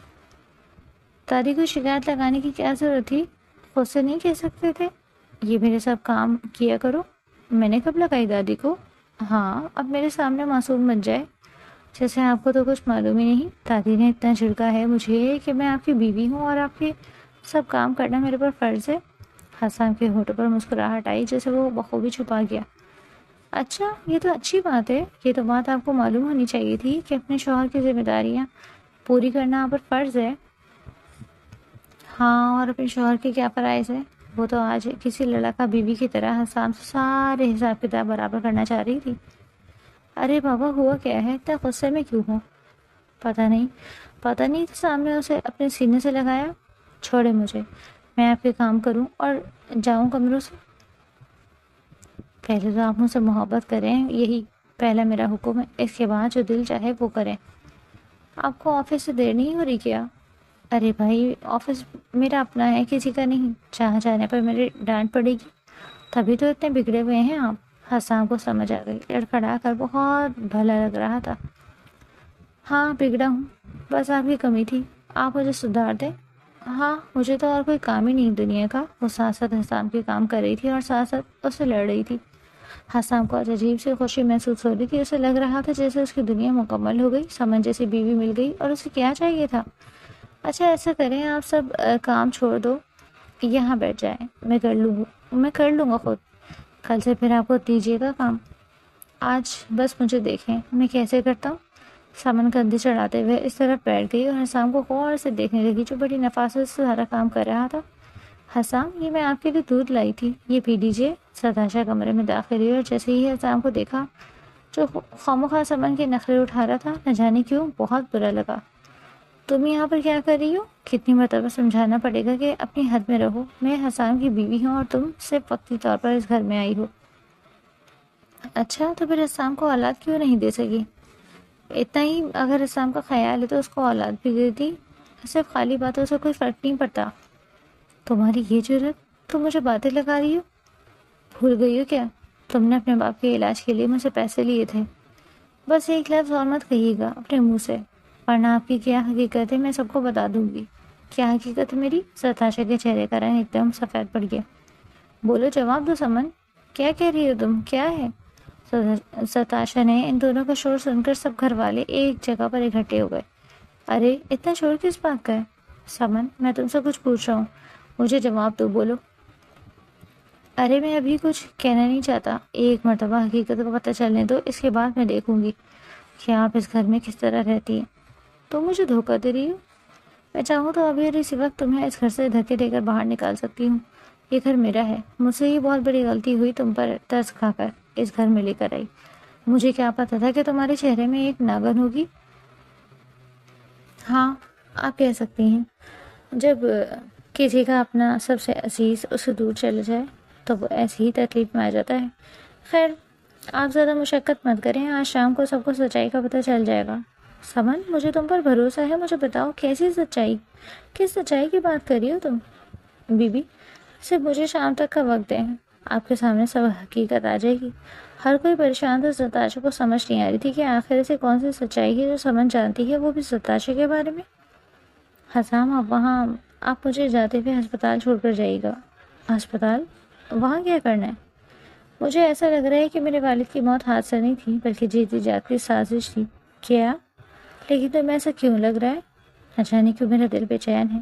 دادی کو شکایت لگانے کی کیا ضرورت تھی؟ خود سے نہیں کہہ سکتے تھے یہ میرے سب کام کیا کرو؟ میں نے کب لگائی دادی کو؟ ہاں اب میرے سامنے معصوم بن جائے جیسے آپ کو تو کچھ معلوم ہی نہیں۔ دادی نے اتنا جھڑکا ہے مجھے کہ میں آپ کی بیوی ہوں اور آپ کے سب کام کرنا میرے پر فرض ہے۔ حسام کے ہونٹوں پر مسکراہٹ آئی جیسے وہ بخوبی چھپا گیا۔ اچھا یہ تو اچھی بات ہے، یہ تو بات آپ کو معلوم ہونی چاہیے تھی کہ اپنے شوہر کی ذمہ داریاں پوری کرنا آپ پر فرض ہے۔ ہاں اور اپنے شوہر کی کیا فرائض ہے؟ وہ تو آج کسی لڑکا بیوی کی طرح حسام سے سارے حساب کتاب برابر کرنا چاہ رہی تھی۔ ارے بابا ہوا کیا ہے، اتنا غصے میں کیوں ہوں؟ پتہ نہیں تو سامنے اسے اپنے سینے سے لگایا۔ چھوڑے مجھے، میں آپ کے کام کروں اور جاؤں کمروں سے؟ پہلے تو آپ مجھ سے محبت کریں، یہی پہلا میرا حکم ہے، اس کے بعد جو دل چاہے وہ کریں۔ آپ کو آفس سے دیر نہیں ہو رہی کیا؟ ارے بھائی آفس میرا اپنا ہے، کسی کا نہیں، جہاں جانے پر میری ڈانٹ پڑے گی۔ تبھی تو اتنے بگڑے ہوئے ہیں آپ۔ حسام کو سمجھ آ گئی، لڑکھڑا کر بہت بھلا لگ رہا تھا۔ ہاں بگڑا ہوں، بس آپ کی کمی تھی، آپ مجھے سدھار دیں۔ ہاں مجھے تو اور کوئی کام ہی نہیں دنیا کا۔ وہ ساتھ ساتھ حسام کے کام کر رہی تھی اور ساتھ ساتھ اس سے لڑ رہی تھی۔ حسام کو آج عجیب سی خوشی محسوس ہو رہی تھی، اسے لگ رہا تھا جیسے اس کی دنیا مکمل ہو گئی، سمن جیسی بیوی مل گئی اور اسے کیا چاہیے تھا۔ اچھا ایسا کریں، آپ سب کام چھوڑ دو، یہاں بیٹھ جائیں، میں کر لوں گا خود، کل سے پھر آپ کو دیجیے گا کام۔ آج بس مجھے دیکھیں میں کیسے کرتا ہوں۔ سمن کندھے چڑھاتے ہوئے اس طرف بیٹھ گئی اور حسام کو غور سے دیکھنے لگی جو بڑی نفاست سے سارا کام کر رہا تھا۔ حسام یہ میں آپ کے لیے دودھ لائی تھی، یہ پی لیجیے۔ ستاشا کمرے میں داخل ہوئی اور جیسے ہی حسام کو دیکھا جو خواہ سمن کے نخرے اٹھا رہا تھا، نہ جانے کیوں بہت برا لگا۔ تم یہاں پر کیا کر رہی ہو؟ کتنی مرتبہ سمجھانا پڑے گا کہ اپنی حد میں رہو، میں حسام کی بیوی ہوں اور تم صرف وقتی طور پر اس گھر میں آئی ہو۔ اچھا تو پھر حسام کو اولاد کیوں نہیں دے سکی؟ اتنا ہی اگر حسام کا خیال ہے تو اس کو اولاد بھی دے دی، صرف خالی باتوں سے کوئی فرق نہیں پڑتا۔ تمہاری یہ جرت، تم مجھے باتیں لگا رہی ہو؟ بھول گئی ہو کیا تم نے اپنے باپ کے علاج کے لیے مجھ سے پیسے لیے تھے؟ بس ایک لفظ اور مت کہیے گا اپنے منہ سے، ورنہ آپ کی کیا حقیقت ہے میں سب کو بتا دوں گی۔ کیا حقیقت ہے میری؟ ستاشا کے چہرے کا رنگ ایک دم سفید پڑ گیا۔ بولو، جواب دو سمن، کیا کہہ رہی ہو تم، کیا ہے؟ ستاشا نے ان دونوں کا شور سن کر سب گھر والے ایک جگہ پر اکٹھے ہو گئے۔ ارے اتنا شور کس بات کا ہے؟ سمن میں تم سے کچھ پوچھ رہا ہوں، مجھے جواب دو، بولو۔ ارے میں ابھی کچھ کہنا نہیں چاہتا، ایک مرتبہ حقیقت کو پتہ چلنے دو، اس کے بعد میں دیکھوں گی کہ آپ اس گھر میں کس طرح رہتی ہیں۔ تم مجھے دھوکہ دے رہی ہو؟ میں چاہوں تو ابھی اور اسی وقت تمہیں اس گھر سے دھکے دے کر باہر نکال سکتی ہوں۔ یہ گھر میرا ہے، مجھ سے یہ بہت بڑی غلطی ہوئی تم پر ترس کھا کر اس گھر میں لے کر آئی۔ مجھے کیا پتا تھا کہ تمہارے چہرے میں ایک ناگن ہوگی۔ ہاں آپ کہہ سکتی ہیں، جب کسی کا اپنا سب سے عزیز اس سے دور چلے جائے تو وہ ایسی ہی تکلیف میں آ جاتا ہے۔ خیر آپ زیادہ مشقت مت کریں، آج شام کو سب کو سچائی کا پتہ چل جائے گا۔ سمن مجھے تم پر بھروسہ ہے، مجھے بتاؤ کیسی سچائی؟ کس سچائی کی بات کر رہی ہو تم؟ بی بی صرف مجھے شام تک کا وقت دیں، آپ کے سامنے سب حقیقت آ جائے گی ہر کوئی پریشان تھا، ستاشا کو سمجھ نہیں آ رہی تھی کہ آخر سے کون سی سچائی ہے جو سمجھ جانتی ہے، وہ بھی ستاشا کے بارے میں۔ حسام آپ مجھے جاتے ہوئے ہسپتال چھوڑ کر جائیے گا۔ ہسپتال؟ وہاں کیا کرنا ہے؟ مجھے ایسا لگ رہا ہے کہ میرے والد کی موت حادثہ نہیں تھی بلکہ جیتی جاگتی سازش تھی۔ کیا؟ لیکن تمہیں ایسا کیوں لگ رہا ہے؟ نہ جانے کیوں میرا دل بے چین ہے۔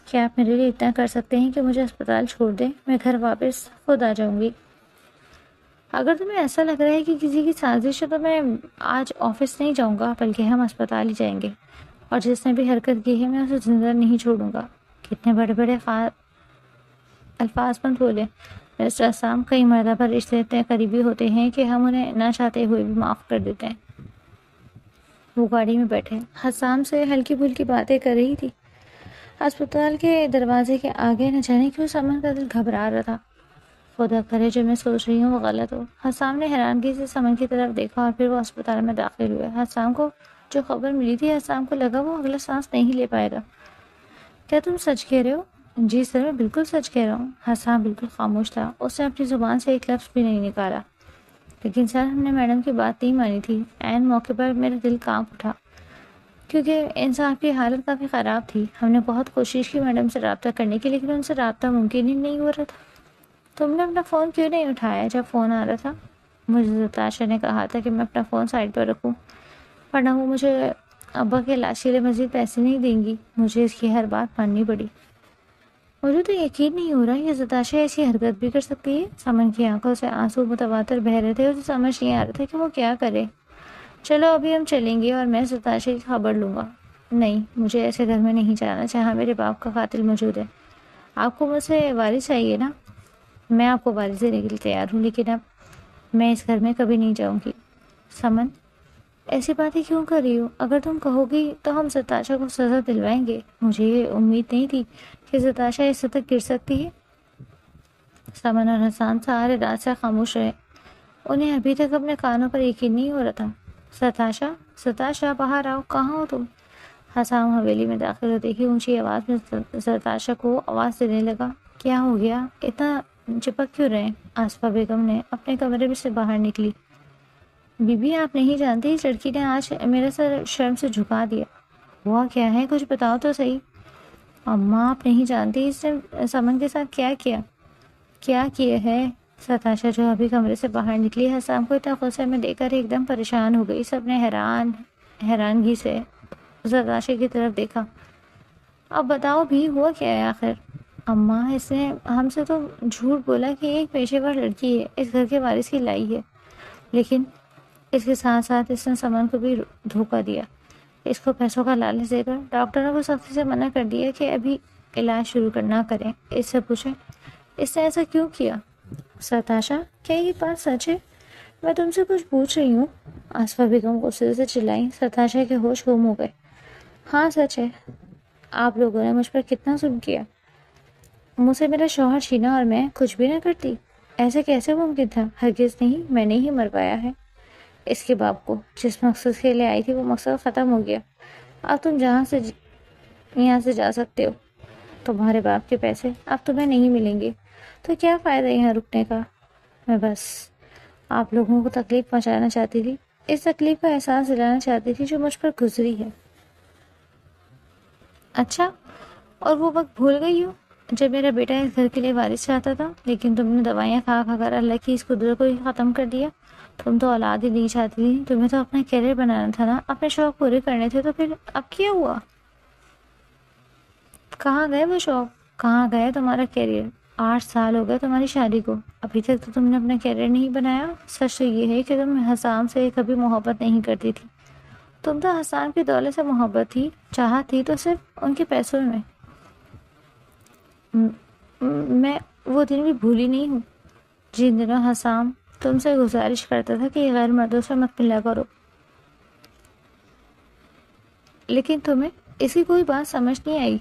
کیا آپ میرے لیے اتنا کر سکتے ہیں کہ مجھے ہسپتال چھوڑ دیں؟ میں گھر واپس خود آ جاؤں گی۔ اگر تمہیں ایسا لگ رہا ہے کہ کسی کی سازش ہے تو میں آج آفس نہیں جاؤں گا بلکہ ہم ہسپتال ہی جائیں گے، اور جس نے بھی حرکت کی ہے میں اسے زندہ نہیں چھوڑوں گا۔ کتنے بڑے بڑے الفاظ مت بولے مسٹر اسام، کئی مرتبہ رشتے اتنے قریبی ہوتے ہیں کہ ہم انہیں نہ چاہتے ہوئے بھی معاف کر دیتے ہیں۔ وہ گاڑی میں بیٹھے حسام سے ہلکی پھلکی باتیں کر رہی تھی۔ ہسپتال کے دروازے کے آگے نہ جانے کیوں سمن کا دل گھبرا رہا تھا۔ خدا کرے جو میں سوچ رہی ہوں وہ غلط ہو۔ حسام نے حیرانگی سے سمن کی طرف دیکھا اور پھر وہ ہسپتال میں داخل ہوئے۔ حسام کو جو خبر ملی تھی، حسام کو لگا وہ اگلا سانس نہیں لے پائے گا۔ کیا تم سچ کہہ رہے ہو؟ جی سر، میں بالکل سچ کہہ رہا ہوں۔ حسام بالکل خاموش تھا، اس نے اپنی زبان سے ایک لفظ بھی نہیں نکالا۔ لیکن سر، ہم نے میڈم کی بات نہیں مانی تھی۔ عین موقع پر میرا دل کانپ اٹھا کیونکہ انصاف کی حالت کافی خراب تھی۔ ہم نے بہت کوشش کی میڈم سے رابطہ کرنے کی، لیکن ان سے رابطہ ممکن ہی نہیں ہو رہا تھا۔ تم نے اپنا فون کیوں نہیں اٹھایا جب فون آ رہا تھا؟ مجھے ستاشا نے کہا تھا کہ میں اپنا فون سائڈ پر رکھوں، ورنہ وہ مجھے ابا کے علاج کے لیے مزید پیسے نہیں دیں گی۔ مجھے اس کی ہر بات ماننی پڑی۔ مجھے تو یقین نہیں ہو رہا یہ ستاشا ایسی حرکت بھی کر سکتی ہے۔ سمن کی آنکھوں سے آنسو متواتر بہہ رہے تھے، اسے سمجھ نہیں آ رہا تھا کہ وہ کیا کرے۔ چلو ابھی ہم چلیں گے اور میں ستاشا کی خبر لوں گا۔ نہیں، مجھے ایسے گھر میں نہیں جانا جہاں میرے باپ کا قاتل موجود ہے۔ آپ کو مجھ سے وارث چاہیے نا؟ میں آپ کو وارث دینے کے لیے تیار ہوں، لیکن اب میں اس گھر میں کبھی نہیں جاؤں گی۔ سمن، ایسی باتیں کیوں کر رہی ہو؟ اگر تم کہو گی تو ہم ستاشا کو سزا دلوائیں گے۔ مجھے یہ امید نہیں تھی کہ ستاشا اس حد تک گر سکتی ہے۔ سمن اور حسان سارے رات سے خاموش رہے۔ انہیں ابھی تک اپنے کانوں پر یقین نہیں ہو رہا تھا۔ ستاشا، ستاشا، باہر آؤ، کہاں ہو تم؟ حسام حویلی میں داخل ہوتے ہی اونچی آواز میں ستاشا کو آواز دینے لگا۔ کیا ہو گیا؟ اتنا چپک کیوں رہے؟ آصفہ بیگم نے اپنے کمرے میں سے باہر نکلی۔ بی بی، آپ نہیں جانتی اس لڑکی نے آج میرا سر شرم سے جھکا دیا۔ ہوا کیا ہے؟ کچھ بتاؤ تو صحیح۔ اماں، آپ نہیں جانتی اس نے سمن کے ساتھ کیا کیا؟ کیا کیا ہے؟ ستاشا جو ابھی کمرے سے باہر نکلی، حسام کو اتنا غصے میں دیکھ کر ایک دم پریشان ہو گئی۔ سب نے حیرانگی سے ستاشا کی طرف دیکھا۔ اب بتاؤ بھی، ہوا کیا ہے آخر؟ اماں، اس نے ہم سے تو جھوٹ بولا کہ ایک پیشے ور لڑکی ہے، اس گھر کے وارث کی لائی ہے، لیکن اس کے ساتھ ساتھ اس نے سمن کو بھی دھوکہ دیا۔ اس کو پیسوں کا لالچ دے کر ڈاکٹروں کو سختی سے منع کر دیا کہ ابھی علاج شروع کرنا کریں۔ اس سے پوچھیں اس نے ایسا کیوں کیا؟ ستاشا، کیا یہ بات سچ ہے؟ میں تم سے کچھ پوچھ رہی ہوں۔ آصفہ بیگم غصے سے چلائیں۔ ستاشا کے ہوش گم ہو گئے۔ ہاں سچ ہے۔ آپ لوگوں نے مجھ پر کتنا ظلم کیا، مجھ سے میرا شوہر چھینا اور میں کچھ بھی نہ کرتی۔ ایسے کیسے ممکن تھا؟ ہرگز نہیں، میں نے ہی مروایا ہے اس کے باپ کو۔ جس مقصد کے لیے آئی تھی وہ مقصد ختم ہو گیا۔ اب تم یہاں سے جا سکتے ہو۔ تمہارے باپ کے پیسے اب تمہیں نہیں ملیں گے، تو کیا فائدہ یہاں رکنے کا؟ میں بس آپ لوگوں کو تکلیف پہنچانا چاہتی تھی، اس تکلیف کا احساس دلانا چاہتی تھی جو مجھ پر گزری ہے۔ اچھا، اور وہ وقت بھول گئی ہو جب میرا بیٹا اس گھر کے لیے وارث چاہتا تھا، لیکن تم نے دوائیاں کھا کھا کر اللہ کی اس قدرت کو ہی ختم کر دیا۔ تم تو اولاد ہی نہیں چاہتی تھی، تمہیں تو اپنا کیریئر بنانا تھا نا، اپنے شوق پورے کرنے تھے، تو پھر اب کیا ہوا؟ کہاں گئے وہ شوق؟ کہاں گئے تمہارا کیریئر؟ 8 سال ہو گئے تمہاری شادی کو، ابھی تک تو تم نے اپنا کیریئر نہیں بنایا۔ سچ تو یہ ہے کہ تم حسام سے کبھی محبت نہیں کرتی تھی۔ تم تو حسام کی دولت سے محبت تھی، چاہت تھی تو صرف ان کے پیسوں میں۔ میں وہ دن بھی بھولی نہیں ہوں جن دنوں حسام تم سے گزارش کرتا تھا کہ غیر مردوں سے مت ملا کرو، لیکن تمہیں اس کی کوئی بات سمجھ نہیں آئی۔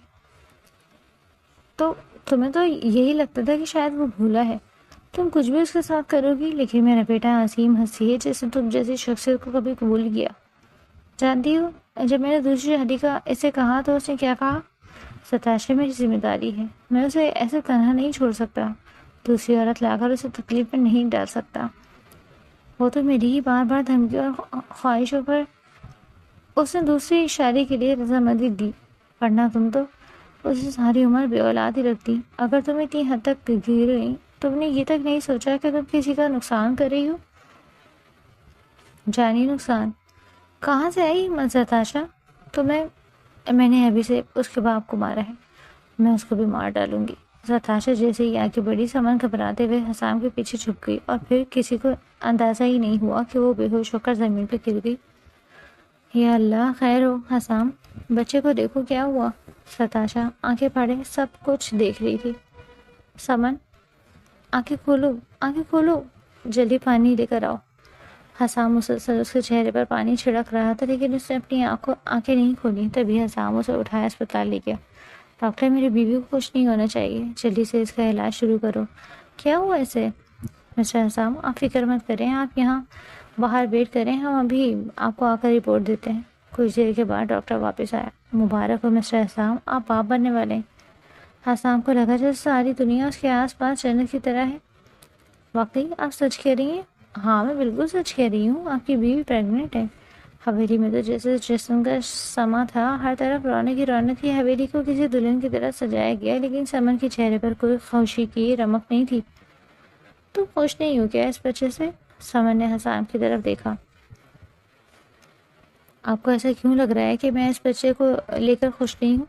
تو تمہیں تو یہی لگتا تھا کہ شاید وہ بھولا ہے، تم کچھ بھی اس کے ساتھ کرو گی، لیکن میرا بیٹا عظیم ہستی ہے جس نے تم جیسی شخصیت کو کبھی قبول کیا۔ جانتی ہو، جب میں نے دوسری شادی کا اسے کہا تو اس نے کیا کہا؟ ستاشا میری ذمہ داری ہے، میں اسے ایسے تنہا نہیں چھوڑ سکتا، دوسری عورت لا کر اسے تکلیف میں نہیں ڈال سکتا۔ وہ تو میری ہی بار بار دھمکی اور خواہشوں پر اس نے دوسری شادی کے لیے رضامندی دی، ورنہ تم تو اسے ساری عمر بے اولاد ہی رکھتی۔ اگر تم اتنی حد تک گر گئی، تم نے یہ تک نہیں سوچا کہ تم کسی کا نقصان کر رہی ہو؟ جانی نقصان؟ کہاں سے آئی ہمت ستاشا؟ میں نے ابھی سے اس کے باپ کو مارا ہے، میں اس کو بھی مار ڈالوں گی۔ ستاشا جیسے ہی آگے بڑھی، سمن گھبراتے ہوئے حسام کے پیچھے چھپ گئی اور پھر کسی کو اندازہ ہی نہیں ہوا کہ وہ بے ہوش ہو کر زمین پہ گر گئی۔ یا اللہ خیر ہو حسام، بچے کو دیکھو کیا ہوا۔ ستاشا آنکھیں پھاڑے سب کچھ دیکھ رہی تھی۔ سمن آنکھیں کھولو، آنکھیں کھولو، جلدی پانی لے کر آؤ۔ حسام مسلسل اس کے چہرے پر پانی چھڑک رہا تھا، لیکن اس نے اپنی آنکھیں نہیں کھولی۔ تبھی حسام اسے اٹھایا اسپتال لے گیا۔ ڈاکٹر میری بیوی کو کچھ نہیں ہونا چاہیے، جلدی سے اس کا علاج شروع کرو۔ کیا ہوا اسے؟ مسٹر حسام آپ فکر مت کریں، آپ یہاں باہر ویٹ کریں، ہم ابھی آپ کو آ کر رپورٹ دیتے ہیں۔ کچھ دیر کے بعد ڈاکٹر واپس آیا۔ مبارک ہو مسٹر حسام، آپ باپ بننے والے ہیں۔ حسام کو لگا جیسے ساری دنیا اس کے آس پاس جنت کی طرح ہے۔ واقعی آپ سچ کہہ رہی ہیں؟ ہاں میں بالکل سچ کہہ رہی ہوں، آپ کی بیوی پریگننٹ ہے۔ حویلی میں تو جیسے جشن کا سما تھا، ہر طرف رونق ہی رونق تھی۔ حویلی کو کسی دلہن کی طرح سجایا گیا، لیکن سمن کے چہرے پر کوئی خوشی کی رمق نہیں تھی۔ تم خوش نہیں ہو کیا اس بچے سے؟ سمن نے حسام کی طرف دیکھا۔ آپ کو ایسا کیوں لگ رہا ہے کہ میں اس بچے کو لے کر خوش نہیں ہوں؟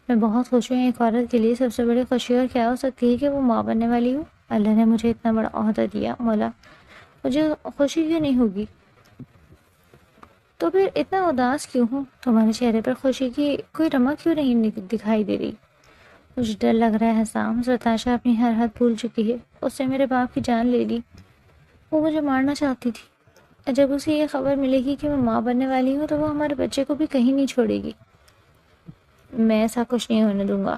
میں بہت خوش ہوں۔ ایک عورت کے لیے سب سے بڑی خوشی اور کیا ہو سکتی ہے کہ وہ ماں بننے والی ہو۔ اللہ نے مجھے اتنا بڑا عہدہ دیا، مولا مجھے خوشی کیوں نہیں ہوگی؟ تو پھر اتنا اداس کیوں ہوں؟ تمہارے چہرے پر خوشی کی کوئی رمق کیوں نہیں دکھائی دے رہی؟ مجھے ڈر لگ رہا ہے حسام، ستاشا اپنی ہر حد بھول چکی ہے، اس نے میرے باپ کی جان لے لی، وہ مجھے مارنا چاہتی تھی۔ جب اسے یہ خبر ملے گی کہ میں ماں بننے والی ہوں تو وہ ہمارے بچے کو بھی کہیں نہیں چھوڑے گی۔ میں ایسا کچھ نہیں ہونے دوں گا،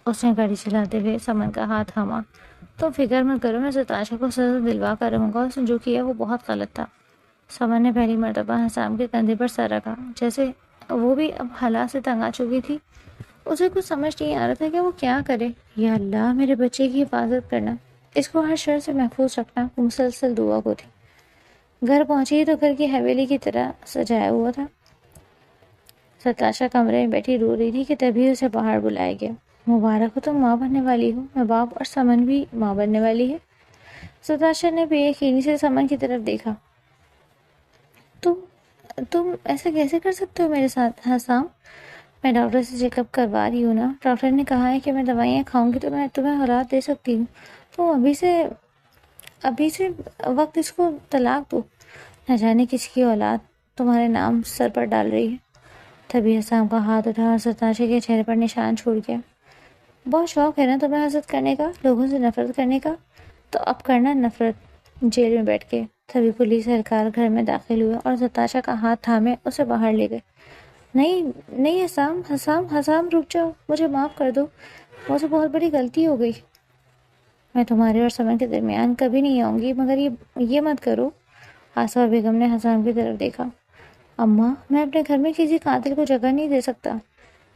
اس نے گاڑی چلاتے ہوئے سمن کا ہاتھ تھاما۔ تم فکر مت کرو، میں ستاشا کو سزا دلوا کر رہوں گا، اس نے جو کیا وہ بہت غلط تھا۔ سمن نے پہلی مرتبہ حسام کے کندھے پر سر رکھا، جیسے وہ بھی اب حالات سے تنگ آ چکی تھی۔ اسے کچھ سمجھ نہیں آ رہا تھا کہ وہ کیا کرے۔ یا اللہ میرے بچے کی حفاظت کرنا، اس کو ہر شر سے محفوظ رکھنا، وہ مسلسل دعا کو تھی۔ گھر پہنچی تو گھر کی حویلی کی طرح سجایا ہوا تھا۔ ستاشا کمرے میں بیٹھی رو رہی تھی کہ تبھی اسے باہر بلایا گیا۔ مبارک ہو، تم ماں بننے والی ہو، میں باپ اور سمن بھی ماں بننے والی ہے۔ ستاشا نے بے یقینی سے سمن کی طرف دیکھا۔ تم ایسا کیسے کر سکتے ہو میرے ساتھ حسام؟ میں ڈاکٹر سے چیک اپ کروا رہی ہوں نا، ڈاکٹر نے کہا ہے کہ میں دوائیاں کھاؤں گی تو میں تمہیں اولاد دے سکتی ہوں۔ تو ابھی سے وقت اس کو طلاق دو، نہ جانے کس کی اولاد تمہارے نام سر پر ڈال رہی ہے۔ تبھی حسام کا ہاتھ اٹھا اور ستاشا کے چہرے پر نشان چھوڑ گیا۔ بہت شوق ہے نا تمہیں حسد کرنے کا، لوگوں سے نفرت کرنے کا، تو اب کرنا نفرت جیل میں بیٹھ کے۔ تبھی پولیس اہلکار گھر میں داخل ہوئے اور ستاشا کا ہاتھ تھامے اسے باہر لے گئے۔ نہیں حسام رک جاؤ، مجھے معاف کر دو، مجھ سے بہت بڑی غلطی ہو گئی۔ میں تمہارے اور سمن کے درمیان کبھی نہیں آؤں گی، مگر یہ مت کرو۔ آصفہ بیگم نے حسام کی طرف دیکھا۔ اماں میں اپنے گھر میں کسی قاتل کو جگہ نہیں دے سکتا،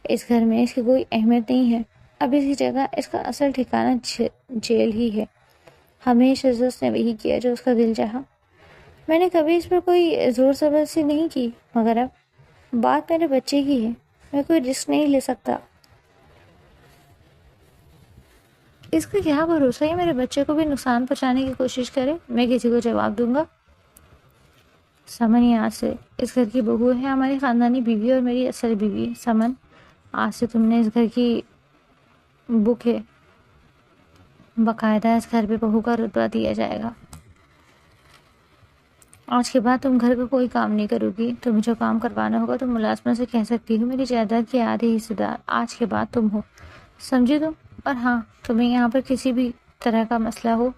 اس گھر میں اس کی کوئی اہمیت نہیں ہے، اب اس کی جگہ اس کا اصل ٹھکانہ جیل ہی ہے۔ ہمیشہ سے اس نے وہی کیا جو اس کا دل چاہا، میں نے کبھی اس پر کوئی زور زبردستی نہیں کی، مگر اب بات میرے بچے کی ہے، میں کوئی رسک نہیں لے سکتا۔ اس کا کیا بھروسہ ہے میرے بچے کو بھی نقصان پہنچانے کی کوشش کرے، میں کسی کو جواب دوں گا؟ سمن آج سے اس گھر کی بہو ہے، ہماری خاندانی بیوی اور میری اصل بیوی۔ سمن آج سے تم نے اس گھر کی بک ہے، باقاعدہ اس گھر پہ بہو کا رتبہ دیا جائے گا۔ آج کے بعد تم گھر کا کوئی کام نہیں کرو گی، تمہیں جو کام کروانا ہوگا تم ملازمہ سے کہہ سکتی ہو، میری جائیداد کے آدھے حصے دار آج کے بعد تم ہو، سمجھے تم؟ اور ہاں، تمہیں یہاں پر کسی بھی طرح کا مسئلہ ہو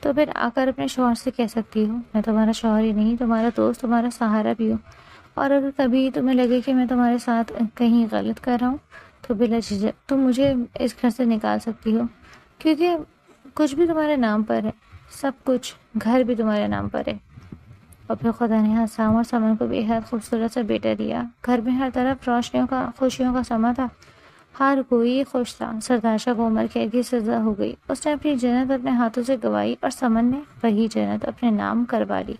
تو پھر آ کر اپنے شوہر سے کہہ سکتی ہو، میں تمہارا شوہر ہی نہیں، تمہارا دوست، تمہارا سہارا بھی ہوں، اور اگر کبھی تمہیں لگے کہ میں تمہارے ساتھ کہیں غلط کر رہا ہوں تو بلا جھجک تم مجھے اس گھر سے نکال سکتی ہو، کیونکہ کچھ بھی تمہارے نام پر ہے، سب کچھ، گھر بھی تمہارے نام پر ہے۔ اور پھر خدا نے حسام اور سمن کو بے حد خوبصورت سا بیٹا دیا۔ گھر میں ہر طرف روشنیوں کا، خوشیوں کا سما تھا، ہر کوئی خوش تھا۔ ستاشا کو عمر قید کی سزا ہو گئی، اس نے اپنی جنت اپنے ہاتھوں سے گوائی اور سمن نے وہی جنت اپنے نام کروا لی۔